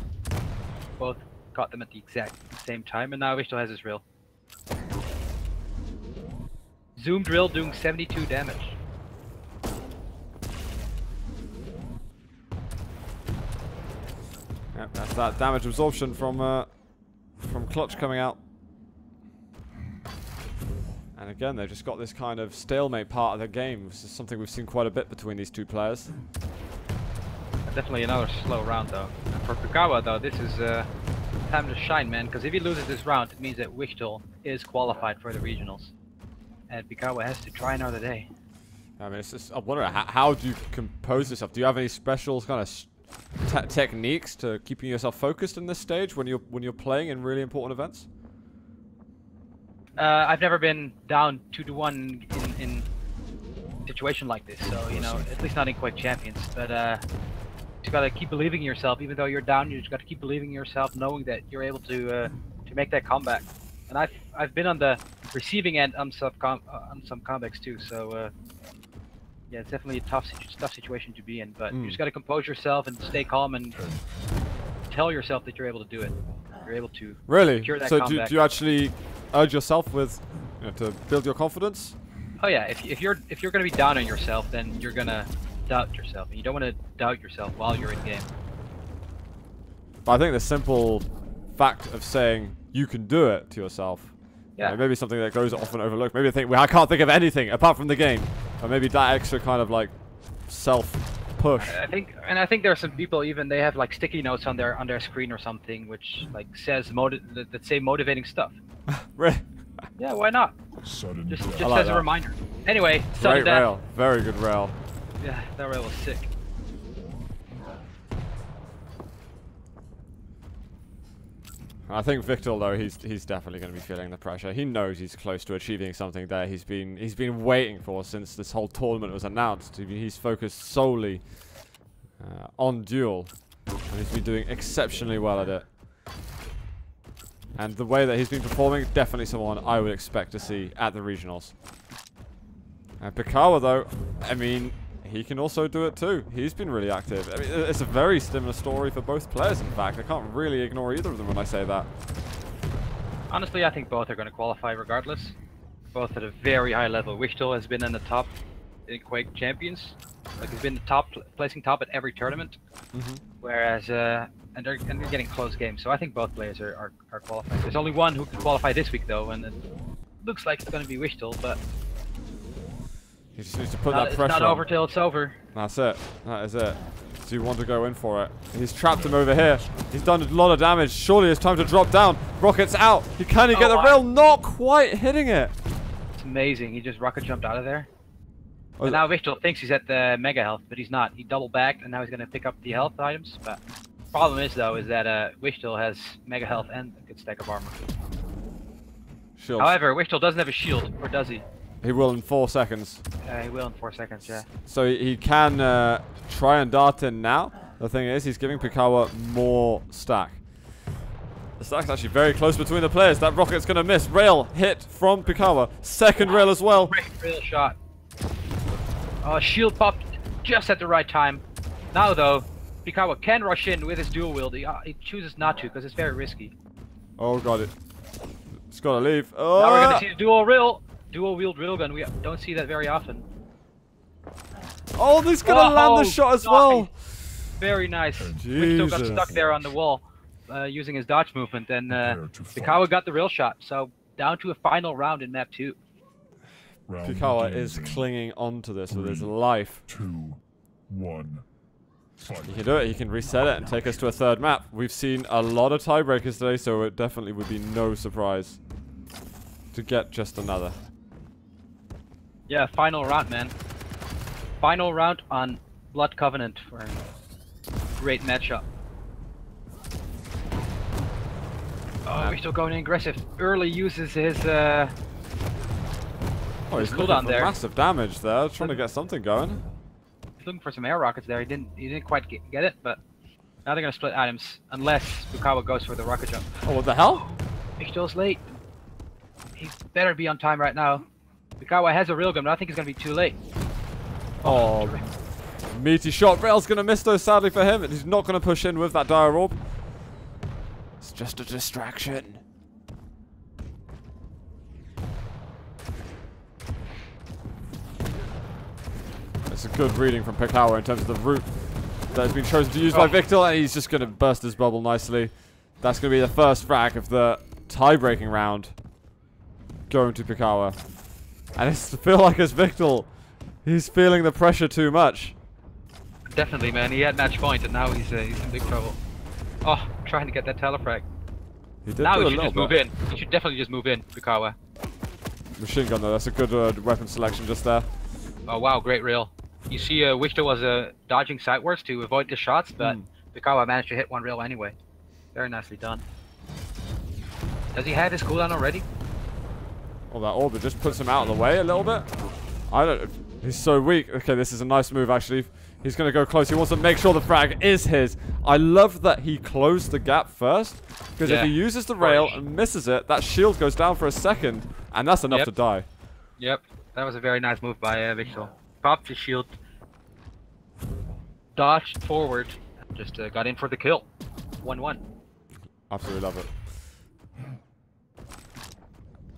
Both got them at the exact same time, and now wichtL has his rail. Zoom drill doing 72 damage. Yep, that's that damage absorption from Clutch coming out. And again, they've just got this kind of stalemate part of the game. This is something we've seen quite a bit between these two players. Definitely another slow round though. And for Pikawa though, this is time to shine, man, because if he loses this round, it means that wichtL is qualified for the regionals. And Pikawa has to try another day. I mean, it's just, I'm wondering, how do you compose yourself? Do you have any special kind of techniques to keeping yourself focused in this stage when you're playing in really important events? I've never been down 2-1 in a situation like this, so you know, at least not in Quake Champions. But you gotta keep believing in yourself, even though you're down. You just gotta keep believing in yourself, knowing that you're able to make that comeback. And I've been on the receiving end on some comebacks too, so yeah, it's definitely a tough situation to be in. But you just gotta compose yourself and stay calm and tell yourself that you're able to do it. You're able to secure that comeback. So do you actually urge yourself with, to build your confidence? Oh yeah, if you're gonna be down on yourself, then you're gonna doubt yourself, and you don't want to doubt yourself while you're in game. But I think the simple fact of saying you can do it to yourself, yeah, maybe something that goes often overlooked. Maybe I can't think of anything apart from the game, or maybe that extra kind of like self push. I think there are some people, even they have like sticky notes on their screen or something, which like says that say motivating stuff. Really? Yeah, why not? Just like as a reminder. Anyway, great rail, very good rail. Yeah, that rail was sick. I think wichtL though, he's definitely going to be feeling the pressure. He knows he's close to achieving something there. He's been waiting for since this whole tournament was announced. He's focused solely on duel, and he's been doing exceptionally well at it. And the way that he's been performing, definitely someone I would expect to see at the regionals. And Pikawa though, I mean, he can also do it too. He's been really active. I mean, it's a very similar story for both players, in fact. I can't really ignore either of them when I say that. Honestly, I think both are going to qualify regardless. Both at a very high level. wichtL has been in the top in Quake Champions. Like, he's been the top, placing top at every tournament. Whereas, and they're getting close games. So I think both players are qualified. There's only one who can qualify this week though, and it looks like it's going to be wichtL, but He just needs to put that pressure on. It's not over till it's over. That's it. That is it. Do you want to go in for it? He's trapped him over here. He's done a lot of damage. Surely it's time to drop down. Rocket's out. Can he get the rail? Not quite hitting it. It's amazing. He just rocket jumped out of there. And now wichtL thinks he's at the mega health, but he's not. He double backed, and now he's going to pick up the health items. But the problem is, though, is that wichtL has mega health and a good stack of armor. Shield. However, wichtL doesn't have a shield, or does he? He will in 4 seconds. He will in 4 seconds, yeah. So he can try and dart in now. The thing is, he's giving Pikawa more stack. The stack's actually very close between the players. That rocket's going to miss. Rail hit from Pikawa. Second rail as well. Great rail shot. Oh, shield popped just at the right time. Now though, Pikawa can rush in with his dual wield. He chooses not to because it's very risky. Oh, got it. It's got to leave. Oh. Now we're going to see the dual wield railgun. We don't see that very often. Oh, he's going to land the shot as well. Very nice. wichtL got stuck there on the wall using his dodge movement, and Pikawa got the rail shot. So down to a final round in map 2. Pikawa is clinging onto this with his life. 2, 1. Fight. He can do it. He can reset it and take us to a third map. We've seen a lot of tiebreakers today, so it definitely would be no surprise to get just another. Yeah, final round, man. Final round on Blood Covenant for a great matchup. Oh, we're still going aggressive. Early uses his oh, he's looking cooldown for there. massive damage there, trying to get something going. He's looking for some air rockets there. He didn't quite get it, but now they're gonna split items unless Pikawa goes for the rocket jump. Oh, what the hell? wichtL's late. He better be on time right now. Pikawa has a railgun, but I think he's gonna be too late. Oh, meaty shot. Rail's gonna miss though, sadly for him. He's not gonna push in with that dire orb. It's just a distraction. It's a good reading from Pikawa in terms of the route that has been chosen to use by wichtL, and he's just going to burst his bubble nicely. That's going to be the first frag of the tie-breaking round going to Pikawa. And I feel like as wichtL, he's feeling the pressure too much. Definitely, man. He had match point, and now he's in big trouble. Oh, trying to get that telefrag. Now he should just move in. He should definitely just move in, Pikawa. Machine gun though, that's a good weapon selection just there. Oh wow, great rail. You see wichtL was dodging sidewards to avoid the shots, but Pikawa managed to hit one rail anyway. Very nicely done. Does he have his cooldown already? Well, that orb just puts him out of the way a little bit. I don't... He's so weak. Okay, this is a nice move actually. He's going to go close. He wants to make sure the frag is his. I love that he closed the gap first. Because if he uses the rail and misses it, that shield goes down for a second. And that's enough to die. Yep. That was a very nice move by wichtL. Popped his shield. Dodged forward. Just got in for the kill. 1-1. Absolutely love it.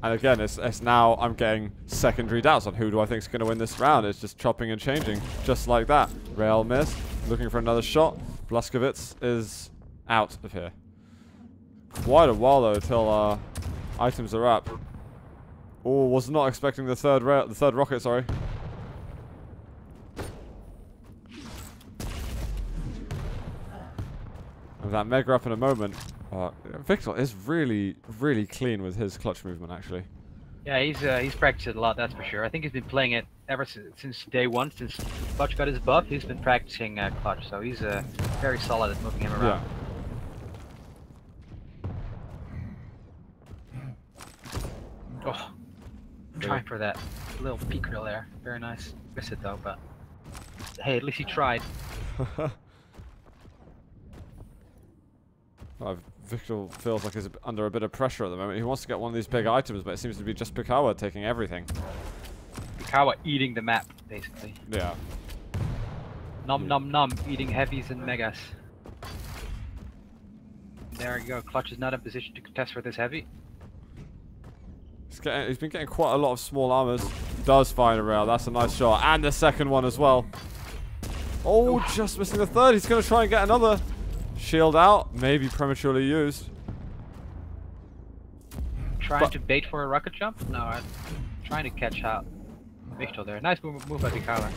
And again, it's now I'm getting secondary doubts on who do I think is going to win this round. It's just chopping and changing, just like that. Rail miss, looking for another shot. Blaskovitz is out of here. Quite a while though till items are up. Oh, was not expecting the third rocket. Sorry. And that mega up in a moment. wichtL is really, really clean with his clutch movement, actually. Yeah, he's practiced it a lot, that's for sure. I think he's been playing it ever since day one, since Clutch got his buff. He's been practicing Clutch, so he's very solid at moving him around. Yeah. Oh, trying for that little peek reel there. Very nice. Missed it though, but hey, at least he tried. wichtL feels like he's under a bit of pressure at the moment. He wants to get one of these big items, but it seems to be just Pikawa taking everything. Pikawa eating the map, basically. Yeah. Nom nom nom, eating heavies and megas. There you go. Clutch is not in position to contest for this heavy. He's been getting quite a lot of small armors. Does find a rail. That's a nice shot. And the second one as well. Oh, just missing the third. He's going to try and get another. Shield out. Maybe prematurely used. Trying to bait for a rocket jump? No, I'm trying to catch out wichtL there. Nice move by Pikawa.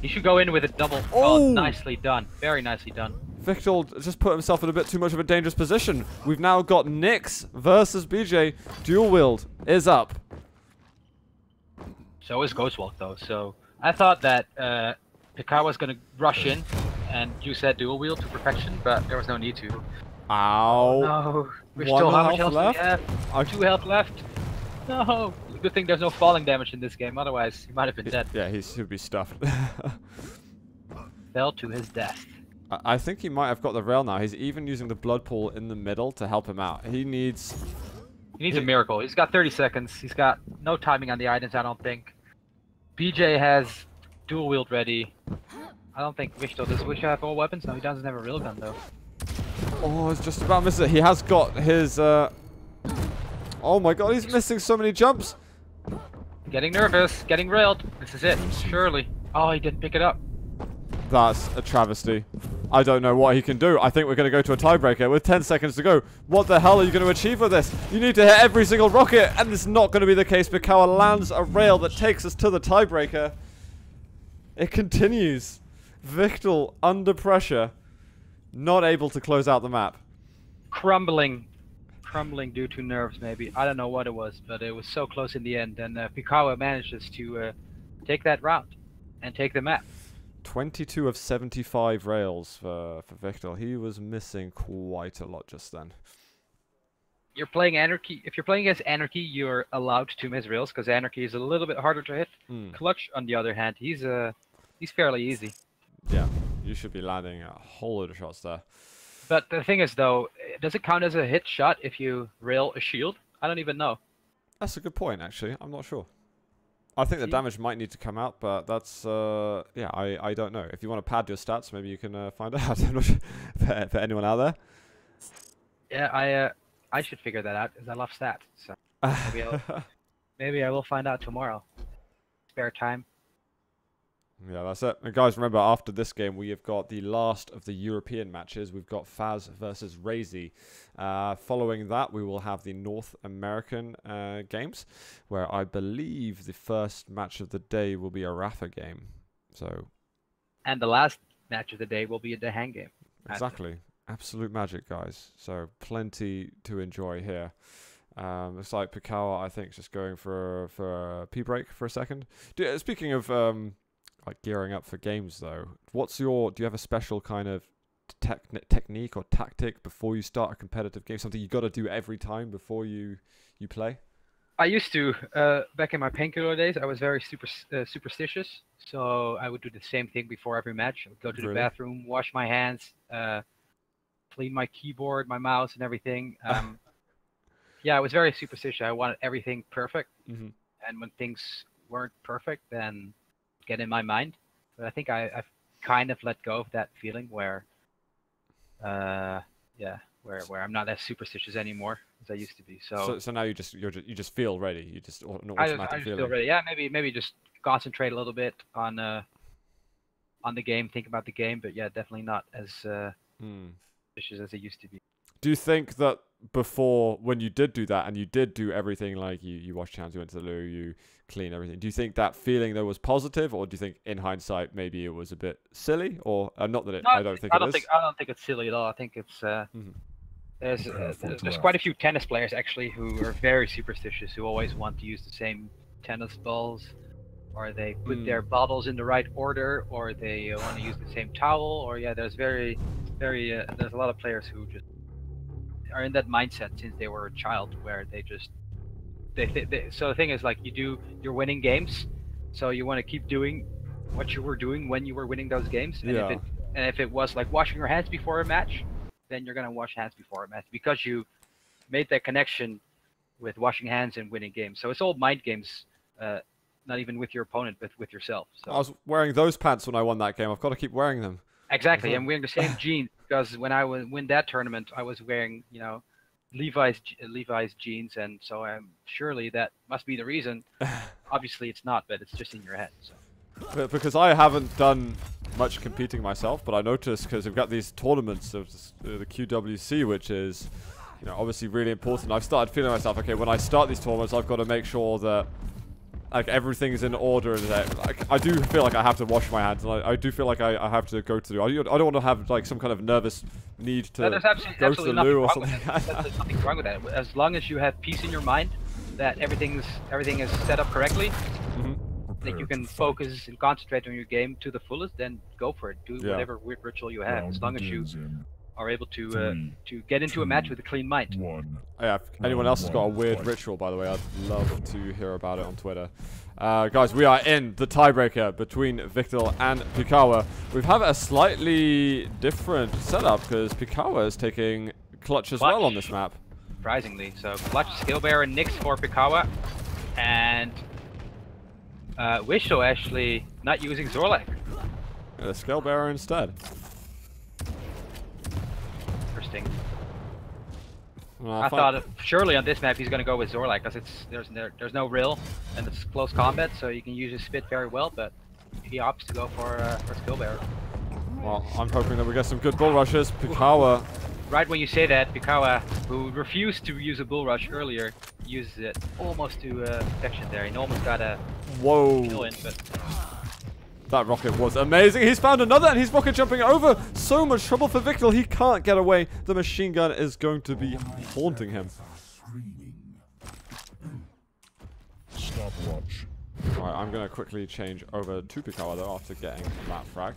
He should go in with a double. Oh, nicely done. Very nicely done. wichtL just put himself in a bit too much of a dangerous position. We've now got Nyx versus BJ. Dual wield is up. So is Ghostwalk though. So I thought that Pikawa's gonna rush in and use that dual wield to perfection, but there was no need to. Ow. No. We're still how much health left? We have? 2 health left. No. Good thing there's no falling damage in this game, otherwise he might have been dead. Yeah, he should be stuffed. Fell to his death. I think he might have got the rail now. He's even using the blood pool in the middle to help him out. He needs a miracle. He's got 30 seconds. He's got no timing on the items, I don't think. BJ has dual wield ready. I don't think wichtL does. wichtL have all weapons? No, he doesn't have a real gun though. Oh, it's just about missed it. He has got his oh my god, he's missing so many jumps. Getting nervous, getting railed. This is it, surely. Oh, he didn't pick it up. That's a travesty. I don't know what he can do. I think we're going to go to a tiebreaker with 10 seconds to go. What the hell are you going to achieve with this? You need to hit every single rocket, and it's not going to be the case. Pikawa lands a rail that takes us to the tiebreaker. It continues. wichtL under pressure, not able to close out the map. Crumbling due to nerves, maybe. I don't know what it was, but it was so close in the end. And Pikawa manages to take that round and take the map. 22 of 75 rails for wichtL. He was missing quite a lot just then. You're playing Anarchy. If you're playing against Anarchy, you're allowed to miss rails because Anarchy is a little bit harder to hit. Clutch, on the other hand, he's fairly easy. Yeah, you should be landing a whole load of shots there. But the thing is, though, does it count as a hit shot if you rail a shield? I don't even know. That's a good point, actually. I'm not sure. I think the damage might need to come out, but that's, yeah, I don't know. If you want to pad your stats, maybe you can find out. I'm not sure for anyone out there. Yeah, I should figure that out, because I love stats. So maybe I will find out tomorrow. Spare time. Yeah, that's it. And guys, remember, after this game, we have got the last of the European matches. We've got Faz versus Ro16. Following that, we will have the North American games, where I believe the first match of the day will be a Rafa game. So, and the last match of the day will be a Dehang game. Exactly. Absolute magic, guys. So, plenty to enjoy here. Looks like Pikawa, I think, is just going for a pee break for a second. Speaking of like gearing up for games, though, do you have a special kind of technique or tactic before you start a competitive game? Something you got to do every time before you play? I used to back in my painkiller days. I was very superstitious, so I would do the same thing before every match. I would go to the bathroom, wash my hands, clean my keyboard, my mouse, and everything. Yeah, I was very superstitious. I wanted everything perfect, and when things weren't perfect, then get in my mind. But I think I've kind of let go of that feeling where yeah, where I'm not as superstitious anymore as I used to be. So now you just feel ready. You just I just feel ready. Yeah, maybe just concentrate a little bit on the game, think about the game, but yeah, definitely not as superstitious as I used to be. Do you think that before, when you did do that and you did do everything, like you washed your hands, you went to the loo, you clean everything, do you think that feeling though was positive, or do you think in hindsight maybe it was a bit silly, or not that it? No, I don't think it's silly at all. I think it's there's quite a few tennis players actually who are very superstitious, who always want to use the same tennis balls, or they put their bottles in the right order, or they want to use the same towel, or yeah, there's there's a lot of players who just are in that mindset since they were a child, where they just so the thing is, like, you're winning games, so you want to keep doing what you were doing when you were winning those games. And if it was like washing your hands before a match, then you're gonna wash hands before a match because you made that connection with washing hands and winning games. So it's all mind games, not even with your opponent, but with yourself. So I was wearing those pants when I won that game. I've got to keep wearing them. Exactly, I'm wearing the same jeans because when I win that tournament, I was wearing, Levi's jeans, and so surely that must be the reason. Obviously, it's not, but it's just in your head. So. Because I haven't done much competing myself, but I noticed because we've got these tournaments of the QWC, which is, obviously really important. I've started feeling myself, okay, when I start these tournaments, I've got to make sure that like everything's in order, and like I do feel like I have to wash my hands, and I do feel like I have to go to the. I don't want to have like some kind of nervous need to go to the loo or something. There's nothing wrong with that. As long as you have peace in your mind that everything is set up correctly, that you can focus and concentrate on your game to the fullest, then go for it. Do whatever weird ritual you have. As long as you are able to get into a match with a clean mind. Yeah, if anyone else has got a weird ritual, by the way, I'd love to hear about it on Twitter. Guys, we are in the tiebreaker between wichtL and Pikawa. We have a slightly different setup because Pikawa is taking clutch as well on this map. Surprisingly, so clutch, skill bearer, Nyx for Pikawa, and wichtL actually not using Zorlak. Yeah, the skill bearer instead. Interesting. Well, I thought surely on this map he's gonna go with Zorlak because there's no rill and it's close combat, so you can use his spit very well. But he opts to go for skill bearer. Well, I'm hoping that we get some good bull rushes. Pikawa. Right when you say that, Pikawa, who refused to use a bull rush earlier, uses it almost to perfection there. He almost got a kill in, but that rocket was amazing. He's found another and he's rocket jumping over. So much trouble for wichtL. He can't get away. The machine gun is going to be haunting him. Stopwatch. Alright, I'm going to quickly change over to Pikawa though after getting that frag.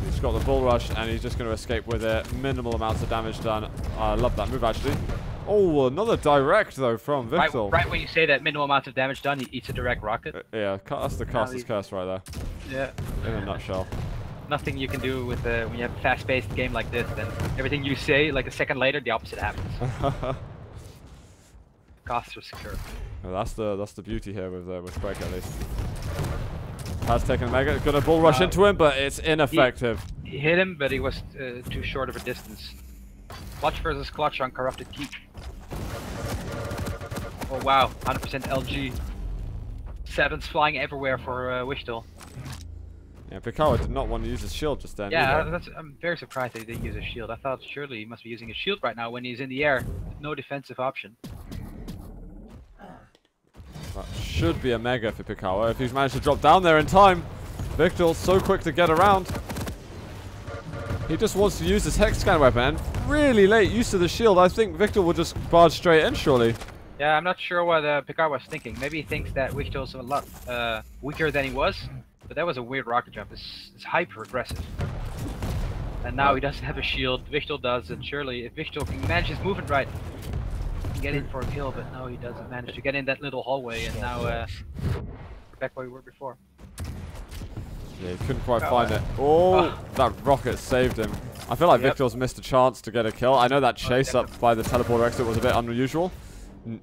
He's got the bull rush and he's just going to escape with it. Minimal amounts of damage done. I love that move actually. Oh, another direct though from wichtL. Right when you say that minimal amounts of damage done, he eats a direct rocket. Yeah, that's the caster's curse right there. Yeah. In a nutshell. Nothing you can do with when you have a fast-paced game like this. Then everything you say, like a second later, the opposite happens. Caster's curse. Well, that's the beauty here with Quake at least. Has taken a mega, gonna bull rush into him, but it's ineffective. He hit him, but he was too short of a distance. Clutch versus clutch on corrupted keep. Oh wow, 100% LG. Sevens flying everywhere for wichtL. Yeah, Pikawa did not want to use his shield just then. Yeah, I'm very surprised that he didn't use a shield. I thought surely he must be using a shield right now when he's in the air. No defensive option. That should be a mega for Pikawa if he's managed to drop down there in time. wichtL's so quick to get around. He just wants to use his hex scan weapon and really late use of the shield. I think wichtL will just barge straight in surely. Yeah, I'm not sure what Pikawa was thinking. Maybe he thinks that wichtL's a lot weaker than he was, but that was a weird rocket jump. It's hyper aggressive. And now he doesn't have a shield. wichtL does, and surely if wichtL can manage his movement right, he can get in for a kill, but no, he doesn't manage to get in that little hallway, and now we're back where we were before. Yeah, he couldn't quite find it. Oh, that rocket saved him. I feel like wichtL's missed a chance to get a kill. I know that chase up by the teleporter exit was a bit unusual.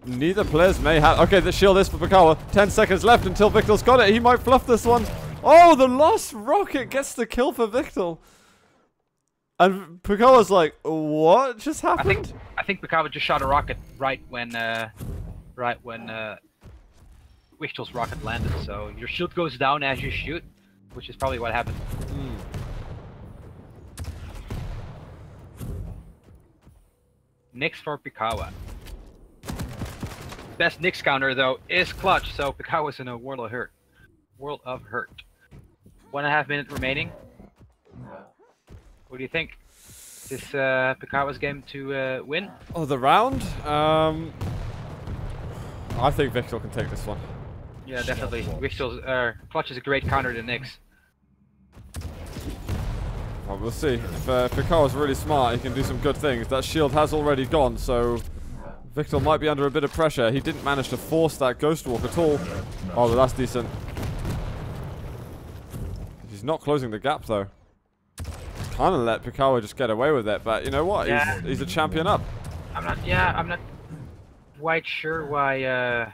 Neither players may have... Okay, the shield is for Pikawa. 10 seconds left until wichtL's got it. He might fluff this one. Oh, the lost rocket gets the kill for wichtL. And Pikawa's like, what just happened? I think Pikawa just shot a rocket right when wichtL's rocket landed. So your shield goes down as you shoot, which is probably what happened. Nyx for Pikawa. Best Nyx counter though is clutch, so Pikawa's in a world of hurt. 1.5 minutes remaining. What do you think? Is this Pikawa's game to win? Oh, the round? I think wichtL can take this one. Yeah, definitely. wichtL's clutch is a great counter to Nyx. Well, we'll see. If Pikawa's really smart, he can do some good things. That shield has already gone, so wichtL might be under a bit of pressure. He didn't manage to force that Ghost Walk at all. Oh, but that's decent. He's not closing the gap, though. Kind of let Pikawa just get away with it, but you know what? Yeah. He's a champion up. I'm not quite sure why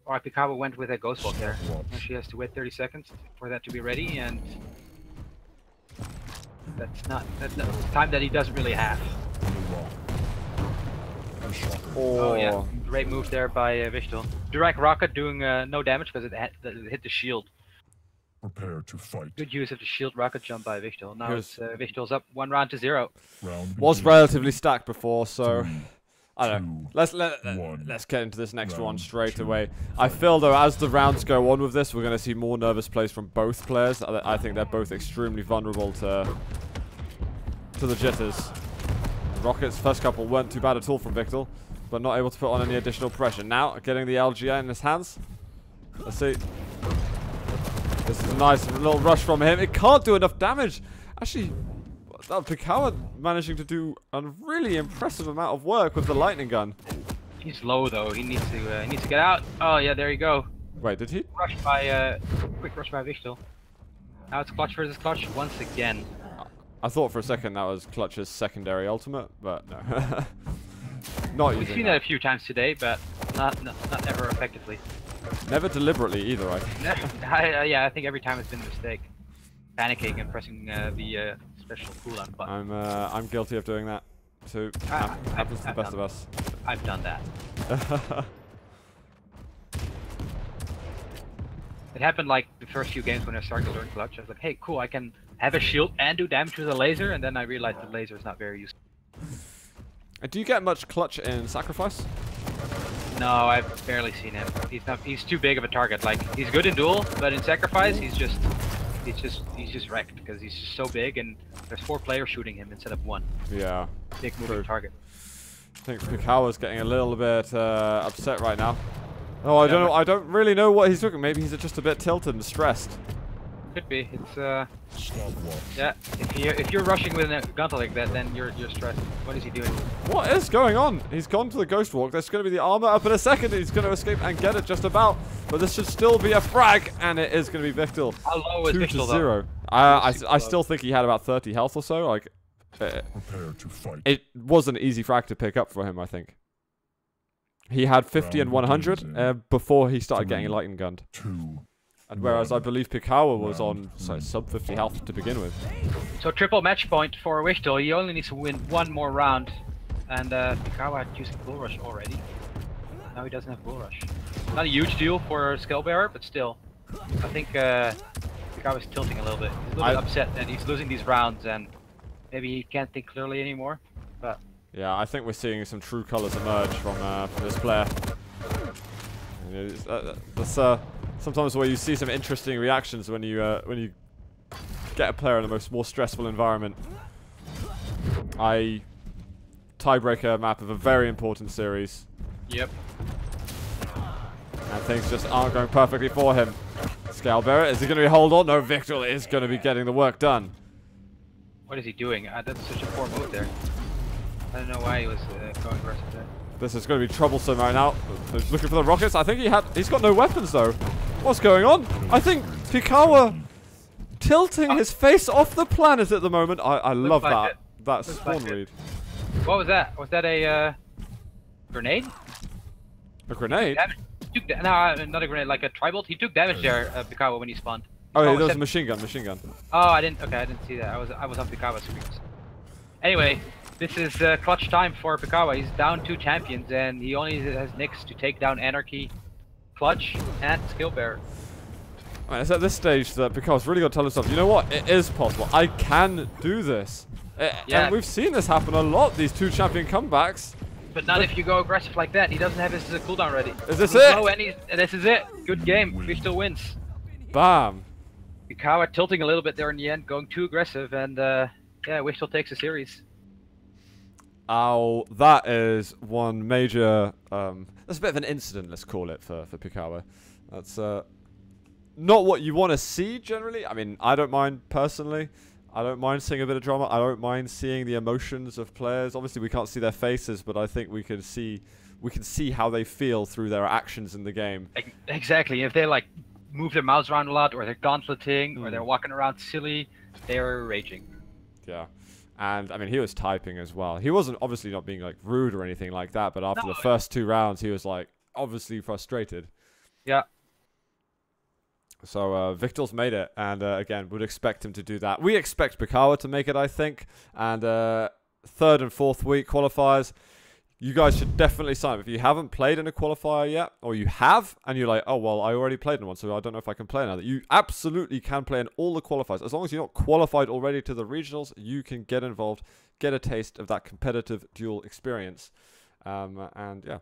Pikawa went with a Ghost Walk there. She has to wait 30 seconds for that to be ready, and that's time that he doesn't really have. Oh yeah, great move there by wichtL. Direct rocket doing no damage because it hit the shield. Prepare to fight. Good use of the shield rocket jump by wichtL. Now it's wichtL's up 1 round to 0. Was relatively stacked before, so I don't know. Let's get into this next one straight away. I feel though, as the rounds go on with this, we're going to see more nervous plays from both players. I think they're both extremely vulnerable to the jitters. Rockets first couple weren't too bad at all from wichtL, but not able to put on any additional pressure. Now getting the LGA in his hands. Let's see. This is a nice little rush from him. It can't do enough damage. Actually, Pikawa managing to do a really impressive amount of work with the lightning gun. He's low though. He needs to get out. Oh yeah, there you go. Wait, did he? Rushed by quick rush by wichtL. Now it's Clutch versus Clutch once again. I thought for a second that was Clutch's secondary ultimate, but no. Not We've seen that a few times today, but not ever effectively. Never deliberately either, I think. Yeah, I think every time it's been a mistake. Panicking and pressing the special cooldown button. I'm guilty of doing that too. Happens to the best of us. I've done that. It happened like the first few games when I started to learn Clutch. I was like, hey, cool, I can have a shield and do damage with a laser, and then I realized the laser is not very useful. Do you get much Clutch in Sacrifice? No, I've barely seen him. He's too big of a target. Like, he's good in duel, but in Sacrifice, he's just wrecked because he's just so big, and there's 4 players shooting him instead of 1. Yeah. Big moving target. I think Pikawa's getting a little bit upset right now. Oh, I don't know. I don't really know what he's doing. Maybe he's just a bit tilted and stressed. Could be. It's yeah. If you're rushing with a gun like that, then you're stressed. What is he doing? What is going on? He's gone to the Ghost Walk. There's going to be the armor up in a second. He's going to escape and get it just about. But this should still be a frag, and it is going to be wichtL. How low is wichtL, 2-0. I still think he had about 30 health or so. Like, Prepare to fight. it was an easy frag to pick up for him, I think. He had 50 and 100 before he started getting lightning gunned. And whereas I believe Pikawa was on sub 50 health to begin with. So triple match point for wichtL. He only needs to win 1 more round. And Pikawa had used Bull Rush already. Now he doesn't have Bull Rush. Not a huge deal for Skill Bearer, but still. I think Pikawa's tilting a little bit. He's a little bit upset that he's losing these rounds, and maybe he can't think clearly anymore. But yeah, I think we're seeing some true colors emerge from this player. That's sometimes where you see some interesting reactions when you get a player in the more stressful environment. Tiebreaker map of a very important series. Yep. And things just aren't going perfectly for him. Scalebearer, is he going to be hold on? No, wichtL is going to be getting the work done. What is he doing? That's such a poor move there. I don't know why he was going aggressive there. This is going to be troublesome right now. He's looking for the rockets. I think he's got no weapons though. What's going on? I think Pikawa tilting his face off the planet at the moment. I love like that spawn read. What was that? Was that a grenade? A grenade? No, not a grenade, like a tri-bolt. He took damage there, Pikawa, when he spawned. Oh, yeah, there was a machine gun. Oh, I didn't see that. I was on Pikawa's screen. Anyway, this is clutch time for Pikawa. He's down 2 champions, and he only has Nyx to take down Anarchy, Clutch, and Skill Bearer. Right, it's at this stage that Pikawa's really got to tell himself, you know what? It is possible. I can do this. Yeah. And we've seen this happen a lot, these 2 champion comebacks. But not if you go aggressive like that. He doesn't have his cooldown ready. Is this it? This is it. Good game. wichtL wins. Bam. Pikawa tilting a little bit there in the end, going too aggressive, and yeah, wichtL takes the series. Oh, that is one major. That's a bit of an incident, let's call it, for Pikawa. That's not what you want to see generally. I mean, I don't mind personally. I don't mind seeing a bit of drama. I don't mind seeing the emotions of players. Obviously, we can't see their faces, but I think we can see how they feel through their actions in the game. Exactly. If they like move their mouths around a lot, or they're gauntleting, or they're walking around silly, they're raging. Yeah. And I mean, he was typing as well. He wasn't obviously not being like rude or anything like that, but after the first 2 rounds, he was like obviously frustrated. Yeah. So wichtL's made it, and again, would expect him to do that. We expect Pikawa to make it, I think. And 3rd and 4th week qualifiers, you guys should definitely sign up. If you haven't played in a qualifier yet, or you have, and you're like, oh, well, I already played in one, so I don't know if I can play another. You absolutely can play in all the qualifiers. As long as you're not qualified already to the regionals, you can get involved, get a taste of that competitive duel experience. And yeah,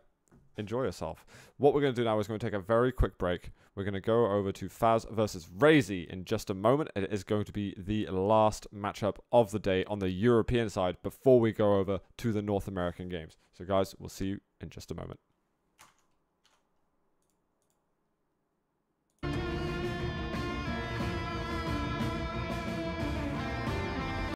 enjoy yourself. What we're going to do now is going to take a very quick break. We're going to go over to Faz versus Ro16 in just a moment. It is going to be the last matchup of the day on the European side before we go over to the North American games. So guys, we'll see you in just a moment.